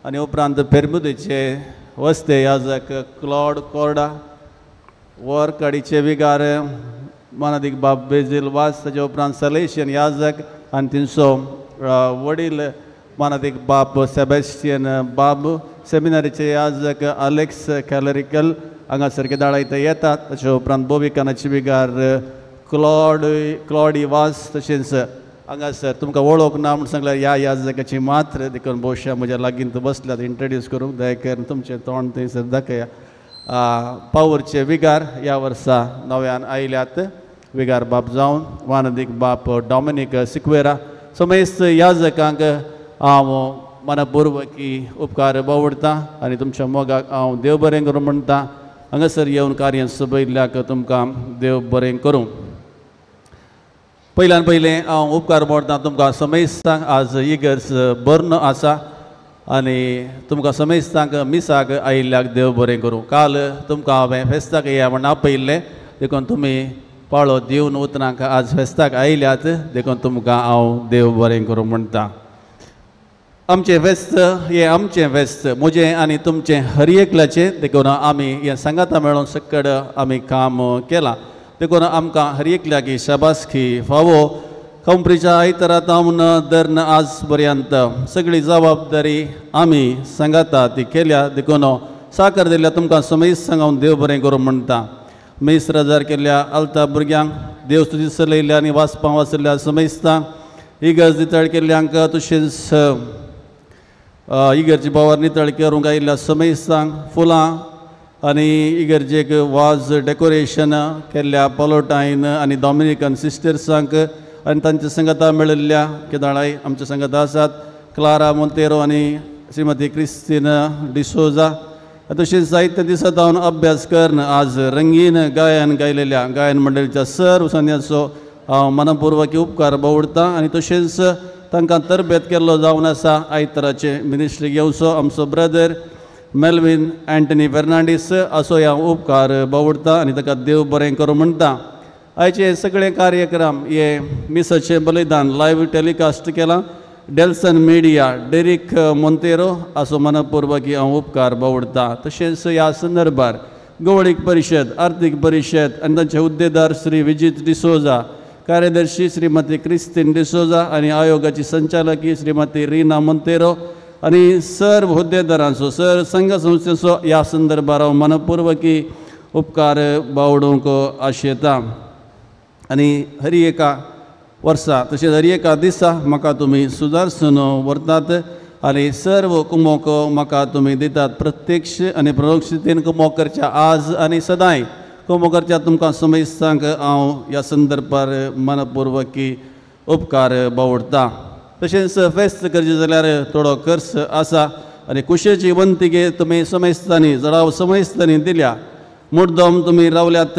आनी उपरांत पेरमुदेचे वस्ते याजक क्लॉड कोर्डा. वरकाडीचे विगार मानदीक बाप बेजिल वास. ताच्या उपरांत सलेशियन याजक आनी तिंचो वडील मानदीक बाप सेबॅस्टियन बाब. सेमिनारीचे याजक अलेक्स कॅलरिकल हांगासर केदाळा येतात. ताचे उपरांत बोविकानाचे विगार क्लॉडी वास. तशेंच हांगासर तुमकां वळख ना म्हूण सांगल्यार ह्या याजकाची मात्र देखून भोवशा म्हज्या लागीं बसल्यात इंट्रोड्यूस करूंक दयकर तुमचें तोंड थंयसर दाखया. पावरचे विगार ह्या वर्सा नव्यान आयल्यात विगार बाप जावन वानदीक बाप डॉमिनीक सिक्वेरा. समेस्त याजकांक हांव मनपूर्वकी उपकार बावडतां आनी तुमच्या मोगाक हांव देव बरें करूं म्हणटा. हांगासर येवन कार्य सबयल्ल्याक तुमकां देव बरें करूं. पयल्यान पयलें हांव उपकार बावडतां तुमकां समेस्तांक. आज इगर्ज बर्न आसा आनी तुमकां समेस्तांक मिसाक आयिल्ल्याक देव बरें करूं. काल तुमकां हांवें फेस्ताक या म्हण आपयल्लें देखून तुमी पाळो दिवन उतरांक आज फेस्ताक आयल्यात देखून तुमकां हांव देव बरें करूं म्हणटा. आमचें फेस्त हें आमचें फेस्त म्हजें आनी तुमचें हर एकल्याचें. देखून आमी हें सांगाता मेळून सकड आमी काम केलां. देखून आमकां हर एकल्याक ही शाबासकी फावो कंपनीच्या आयतारात हांव दर आज पर्यंत सगळी जबाबदारी आमी सांगाता ती केल्या देखून साकर दिल्या तुमकां समेस्त सांगावन देव बरें करूं म्हणटा मेस रजार केल्ल्या आलता भुरग्यांक देव स्तुती चलयल्या आनी वाचपां वाचल्या समेस्तांक इगर्ज नितळ केल्ल्यांक तशेंच इगर्जी भावार नितळ करूंक आयिल्ल्या समेस्तांक फुलां आनी इगर्जेक वाज डेकोरेशन केल्ल्या पॉलोटायन आनी डॉमिनिकन सिस्टर्सांक आनी तांच्या संगता मेळिल्ल्या केदाळाय आमच्या संगता आसात क्लारा मोंतेरो आनी श्रीमती क्रिस्तीन डिसोजा तशेंच जायते दिसांत हांव अभ्यास करन आज रंगीन गायन गायलेल्या गायन मंडळीच्या सर्व संन्यासो हांव मनपूर्वक उपकार बावडटां आनी तशेंच तांकां तरबेत केल्लो जावन आसा आयताराचे मिनिस्ट्री घेवचो आमचो ब्रदर मेल्विन एंटनी फेर्नांडीस असो हांव उपकार बावडटां आनी ताका देव बरें करूं म्हणटा आयचे सगळे कार्यक्रम हे मिसाचें बलिदान लायव्ह टेलिकास्ट केलां डेल्सन मिडिया डेरिक मोंतेरो असो मनपूर्वक हांव उपकार बावडटां तशेंच ह्या संदर्भार गवळीक परिशद आर्थीक परिशद आनी तांचे हुद्देदार श्री विजीत डिसोजा कार्यदर्शी श्रीमती क्रिस्तीन डिसोजा आनी आयोगाची संचालकी श्रीमती रीना मोंतेरो आनी सर्व हुद्देदारांचो सर संघ संस्थेचो ह्या संदर्भार हांव मनपूर्वकी उपकार बावडूंक आशेतां आनी हर एका वर्सा तशेंच हर एका दिसा म्हाका तुमी सुदारसून व्हरतात आनी सर्व कुमोक म्हाका तुमी दितात प्रत्यक्ष आनी परोक्षतेन कुमोक करच्या आज आनी सदांय कुमोक करच्या तुमकां समेस्तांक हांव ह्या संदर्भार मनपूर्वकी उपकार बावडटां तशेंच फेस्त करचें जाल्यार थोडो खर्च आसा आनी कुशेची वंतिके तुमी समेस्तांनी जडाव समेस्तांनी दिल्या मुद्दम तुमी रावल्यात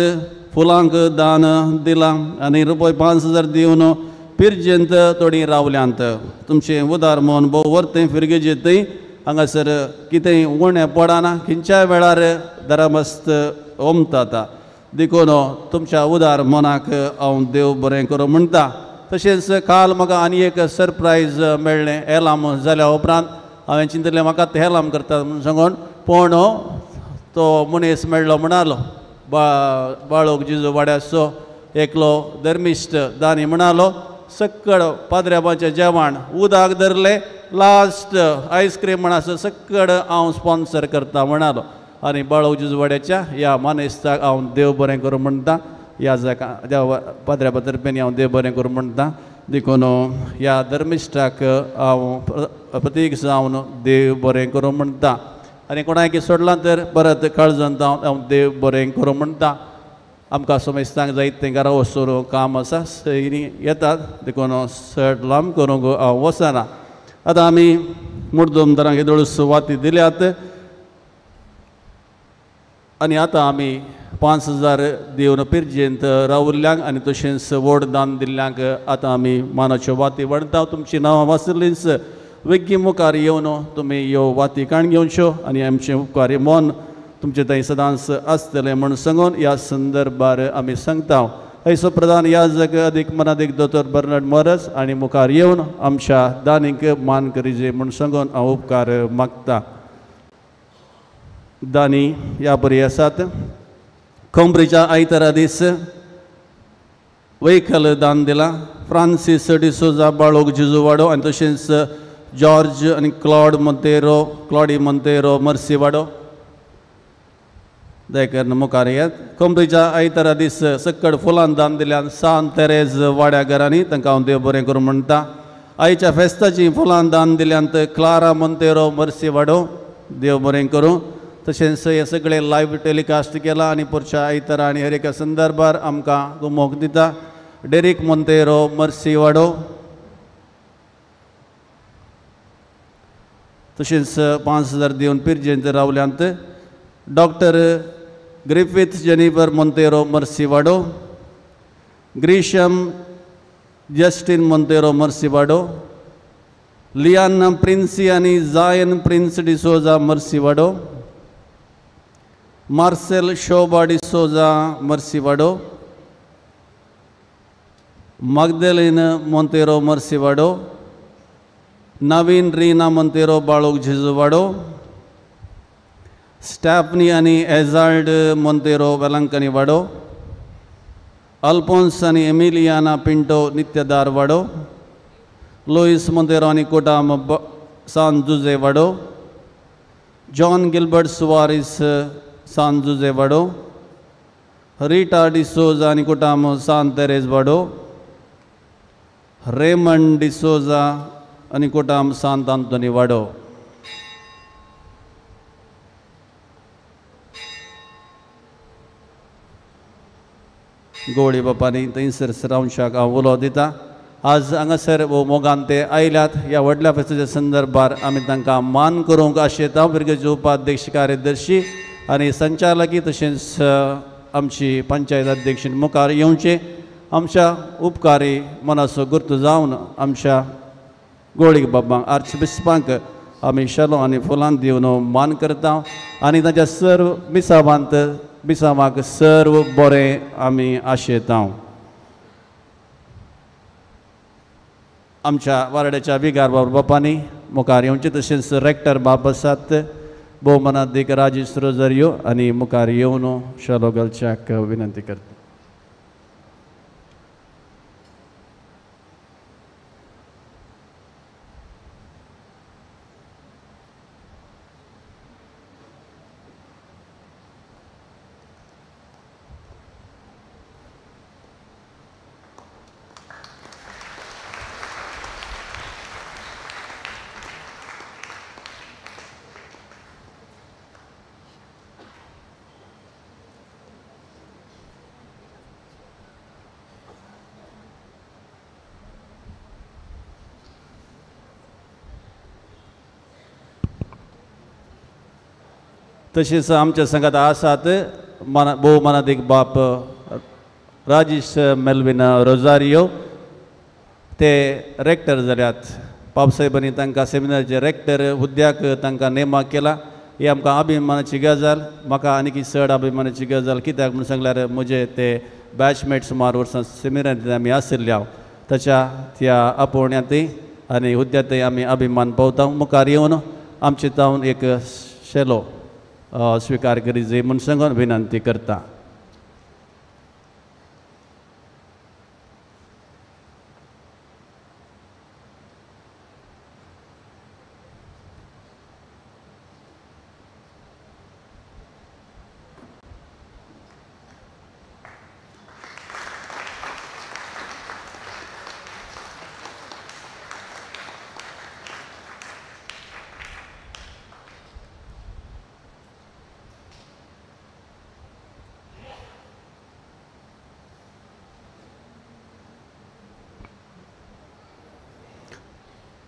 फुलांक दान दिलां आनी रुपये 5000 दिवन पिरजेंत थोडीं रावल्यांत तुमचें उदार मोन भोव वर्तें फिरगेजेतय हांगासर कितेंय उणें पडना खंयच्याय वेळार दरामस्त ओमता देखून तुमच्या उदार मनाक हांव देव बरें करूं म्हणटा तशेंच काल म्हाका आनी एक सरप्रायज मेळ्ळें एलाम जाल्या उपरांत हांवें चिंतलें म्हाका ते एलाम करता म्हूण सांगून पूण तो मनीस मेळ्ळो म्हणालो बाळोक जिजू वाड्याचो एकलो धर्मिश्ट दानी म्हणालो सक्कड पाद्र्याबाचें जेवण उदक धरलें लास्ट आयस्क्रीम म्हणासो सक्कड हांव स्पॉन्सर करता म्हणालो आनी बाळोक जिजू वाड्याच्या ह्या मानेस्ताक हांव देव बरें करूं म्हणटा ह्या जाका देव पाद्र्या तर्फेन हांव देव बरें करूं म्हणटा देखून ह्या धर्मिश्टाक हांव प्रतीक जावन देव बरें करूं म्हणटा आनी कोणाक सोडलां तर परत काळजांत हांव देव बरें करूं म्हणटा आमकां समेस्तांक जायतें घरा वचून काम आसा सयरी येतात देखून सट लांब करूंक हांव वचना आतां आमी मुर्दोमदारांक येदोळ सुवाती दिल्यात आनी आतां आमी 5000 दिवन पिरजेंत रावल्ल्यांक आनी तशेंच व्हड दान दिल्ल्यांक आतां आमी मानाच्यो वाती वाडटा तुमचीं नांवां वाचलींच वेग्गी मुखार येवन तुमी ह्यो वाती काण घेवच्यो आनी आमचें उपकारी मोन तुमचे थंय सदांच आसतलें म्हूण सांगून ह्या संदर्भार आमी सांगता हैसो प्रधान याजक अदीक मनादीक दोतोर बर्नार्ड मोरस आनी मुखार येवन आमच्या दानीक मान करीजे म्हूण सांगून हांव उपकार मागता दानी ह्या बरी आसात कंब्रीच्या आयतारा दीस वैकल दान दिलां फ्रांसीस डिसोजा बाळोक जिजू वाडो आनी तशेंच जॉर्ज आनी क्लॉडी मोंतेरो मर्सी वाडो दयकर मुखार येत कंब्रीच्या आयतारा दीस सक्कड फुलां दान दिल्यान सान तेरेज वाड्या घरांनी तांकां हांव देव बरें करूं म्हणटा आयच्या फेस्ताची फुलां दान दिल्यांत क्लारा मोंतेरो मर्सी वाडो देव बरें करूं तशेंच हे सगळें लायव्ह टेलिकास्ट केलां आनी पुरच्या आयतारा आनी हर एका संदर्भार आमकां घुमोवक दिता डेरिक मोंतेरो मर्सी वाडो तशेंच 5000 दिवन पिरजेंत रावल्यांत doctor Griffith Jennifer Monteiro Mercy वाडो ग्रीशम जस्टीन मोंतेरो मर्सी वाडो लियान प्रिन्सी आनी जायन प्रिन्स डिसोजा मर्सी वाडो मार्सेल शोबा डिसोजा मर्सी वाडो मगदलेन मोंतेरो मर्सी वाडो नवीन रीना मोंतेरो बाळोक जिजू वाडो स्टॅफनी आनी एजाल्ड मोंतेरो वेलांकनी वाडो अल्फोन्स आनी एमिलियाना पिंटो नित्यदार वाडो, लुईस मोंतेरो आनी कुटाम सान जुजे वाडो, जॉन गिल्बर्ट सुवारिस सान जुजे वाडो, रीटा डिसोजा आनी कुटाम सान तेरेज वाडो, रेमंड डिसोजा आनी कुटाम सांत आंतोनी वाडो. गोळी बापानी थंयसर सरावशाक हांव उलो दिता. आज हांगासर मोगान ते आयल्यात. ह्या व्हडल्या फेस्ताच्या संदर्भार आमी तांकां मान करूंक आशेता. भुरग्याचे उपाध्यक्ष कार्यदर्शी आनी संचालकी तशेंच आमची पंचायत अध्यक्ष मुखार येवचे. आमच्या उपकारी मनाचो गुर्त जावन आमच्या गोळी बाबांक आर्चबिस्पांक आमी शालो आनी फुलां दिवन मान करता आनी ताच्या सर्व मिसावांक सर्व बरें आमी आशेता. आमच्या वारड्याच्या विगार बापांनी मुखार येवचे. तशेंच रेक्टर बाब आसात, भोवमानाधिक राजेश रोझारियो आनी मुखार येवन शालो घालच्याक विनंती करता. तशेंच आमच्या संघात आसात भोवमानाधिक बाप राजेश मेल्विन रोझारियो. ते रेक्टर जाल्यात. बाबसाहेबांनी तांकां सेमिनाराचे रेक्टर हुद्द्याक तांकां नेमक केला. ही आमकां अभिमानाची गजाल. म्हाका आनीक चड अभिमानाची गजाल. कित्याक म्हूण सांगल्यार म्हजे ते बॅचमेट सुमार वर्सां सेमिनारांत आमी आशिल्ल्या ताच्या त्या आपोवण्यांतय आनी हुद्द्यांतय आमी अभिमान पावता. मुखार येवन आमचे तावन एक शेलो स्वीकार करी जे म्हूण सांगून विनंती करता.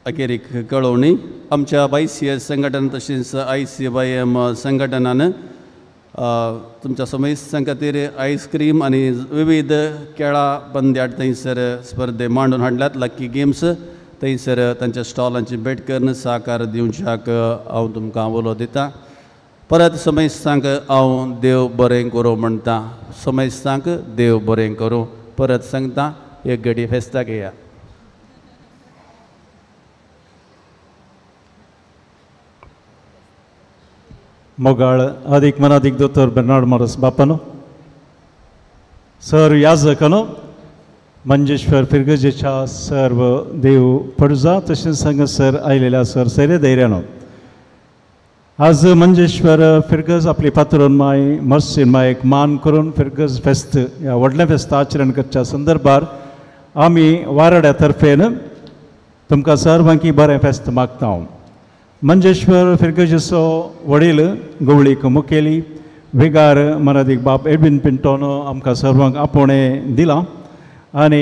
अखेरीक कळवणी. आमच्या YCS संघटन तशेंच ICYM संघटनान तुमच्या समेस्तां खातीर आयस्क्रीम आनी विविध खेळां पंद्याट थंयसर स्पर्धे मांडून हाडल्यात. लकी गेम्स थंयसर तांच्या स्टॉलांची भेट करून सहकार दिवच्याक हांव तुमकां उलो दिता. परत समेस्तांक हांव देव बरें करूं म्हणटा. समेस्तांक देव बरें करूं. परत सांगता एक घडी फेस्ताक येया. मोगाळ अधिक मनाधिक दोतोर बेर्नार्ड मोरस बापानो, सर याजकानो, मंजेश्वर फिरगजेच्या सर्व देव पडजा तशेंच हांगासर आयलेल्या सर सैरे धैर्यानो. आज मंजेश्वर फिरगज आपली पात्रोन माय मर्सीन मायक मान करून फिरगज फेस्त ह्या व्हडल्या फेस्त आचरण करच्या संदर्भार आमी वारड्या तर्फेन तुमकां सर्वांकी बरें फेस्त मागता. मंजेश्वर फिरगजेचो वडील गवळीक मुखेली विगार मनाधिक बाप एडविन पिंटोन आमकां सर्वांक आपोवणें दिलां आनी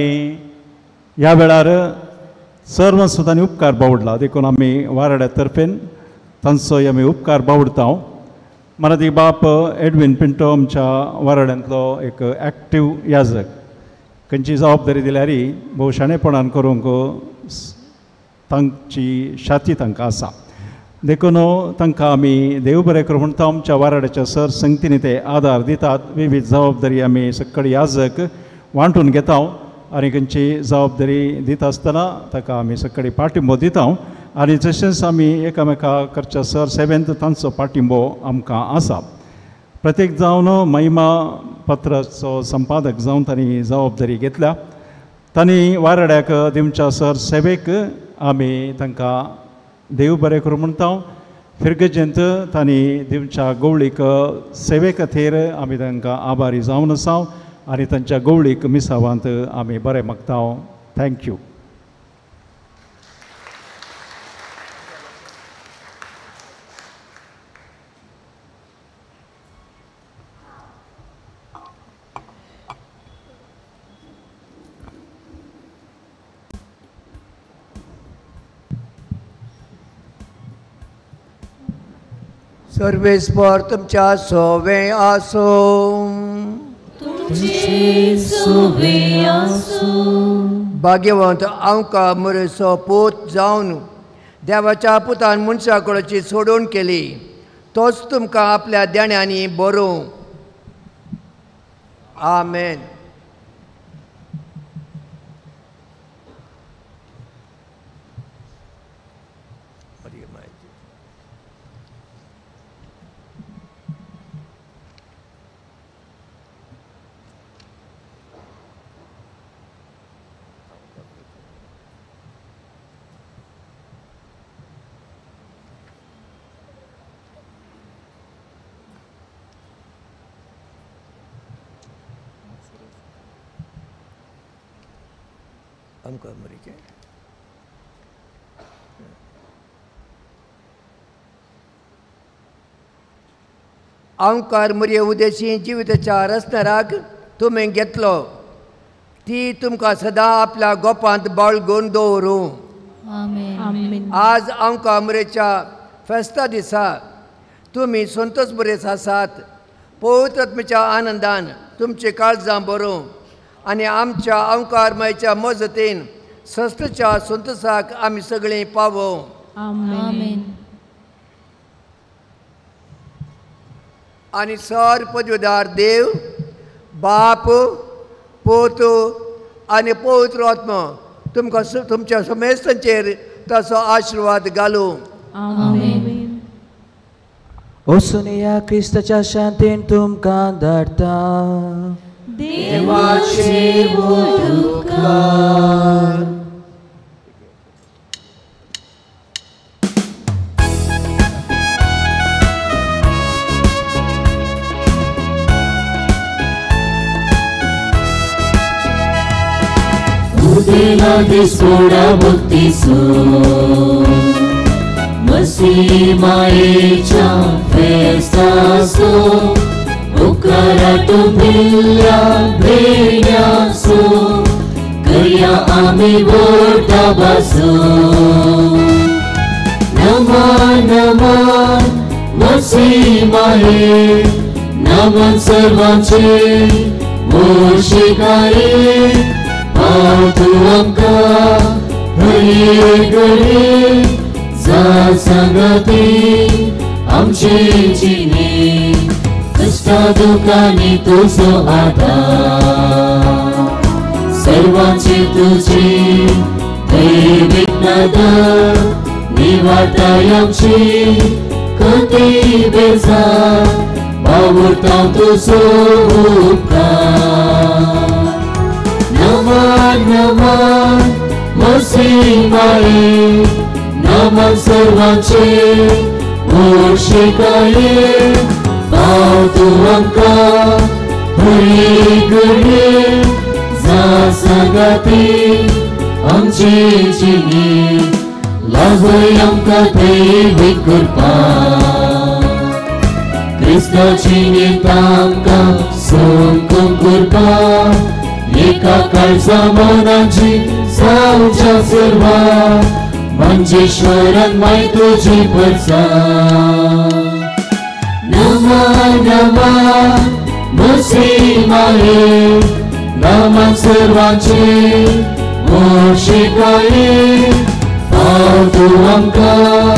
ह्या वेळार सर्व सुद्दांनी उपकार बावडला. देखून आमी वारड्या तर्फेन तांचोय आमी उपकार बावडता. मनाधिक बाप एडविन पिंटो आमच्या वारड्यांतलो एक एक्टीव याजक. खंयची जबाबदारी दिल्यार भोव शाणेपणान करूंक तांची शाती तांकां आसा. देखून तांकां आमी देव बरें करूं म्हणटा. आमच्या वारड्याच्या सर संगतींनी ते आदार दितात. विविध जबाबदारी आमी सकयल याजक वांटून घेता आनी खंयची जबाबदारी दिता आसतना ताका आमी सकयल पाठिंबो दिता आनी तशेंच आमी एकामेका करच्या सर सेवेंत तांचो पाठिंबो आमकां आसा. प्रत्येक जावन महिमा पत्राचो संपादक जावन तांणी जबाबदारी घेतल्या. तांणी वारड्याक दिवच्या सर सेवेक आमी तांकां देव बरें करूं म्हणटा. फिरगजेंत तांणी दिवच्या गवळीक सेवे खातीर आमी तांकां आभारी जावन आसा आनी तांच्या गवळीक मिसावांत आमी बरें मागता. थँक्यू. सर्वेस्पर तुमच्या सोवे आसो. भाग्यवंत आमकां मरेचो पोत जावन देवाच्या पुतान मनशा कडची सोडून केली. तोच तुमकां आपल्या देण्यांनी बरो. आमेन. आमकां मरीचे आमकां मरये उदेशी जिविताच्या रस्त्याराक तुमी घेतलो. ती तुमकां सदां आपल्या गोपांत बाळगून दवरूं. आज आमकां मरेच्या फेस्ता दिसा तुमी संतोश बरेस आसात. पवित्र आत्मेच्या आनंदान तुमची काळजां बरों आनी आमच्या अवकारमयच्या मजतीन सस्तच्या संतोशाक आमी सगळीं पावो. आमेन. आनी सर पदवीदार देव बाप पोत आनी पवित्र आत्मा तुमकां तुमच्या समेस्तांचेर ताचो आशिर्वाद घालूं. आमेन. वचून या क्रिस्ताच्या शांतीन तुमकां धाडटा. देवाचे उपकार. उदेला दिसोडा भक्तीसो मसीह मायेच्या फेस्तासो उपकारात भिल्ल्या भेण्यासो करया आमी बोटा बासो. नमन नमन मसीह माये नमन सर्वांचे मोशिकाये. पाव तू आमकां हरी घडी जा संगती आमची जिणी. कष्टा दुखांनी तुजो आधार सर्वांची तुजी दैवीक नदर निवाडटाय आमची कधी बेजार. बावुरता तुजो उपकार. नमन नमन मसीह माये नमन सर्वांचे मोशिकाये. पाव तू आमकां हरी घडी जा संगती आमची जिणी. लाभय आमकां दैवीक कृपा क्रिस्ताची नीत आमकां सोंकून करपा. एका काळजा मनाची जावच्या सर्वा मंजेश्वरन माय तुजी परसा. नमन नमन मसीह माये नमन सर्वांचे मोशिकाये. पाव तू आमकां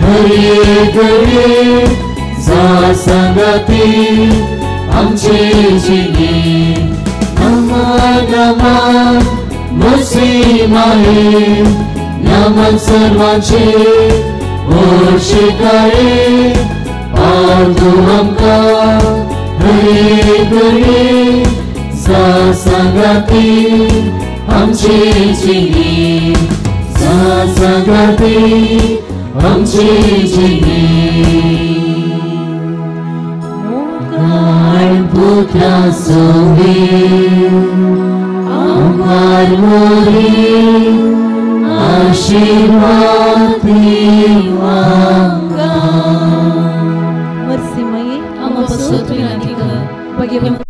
हरी घडी जा संगती आमची जिणी. नमन नमन मसीह माये नमन सर्वांचे मोशिकाये. पावतू आमकां हरे घडये जा सांगाती आमची जिणी जा सांगाती आमची जिणी मोगाळ पुत्रा सोबी आमकां मोरी आशीर्वाद दिवा Mercy-maye, amo pasot pinatiga, bagaimana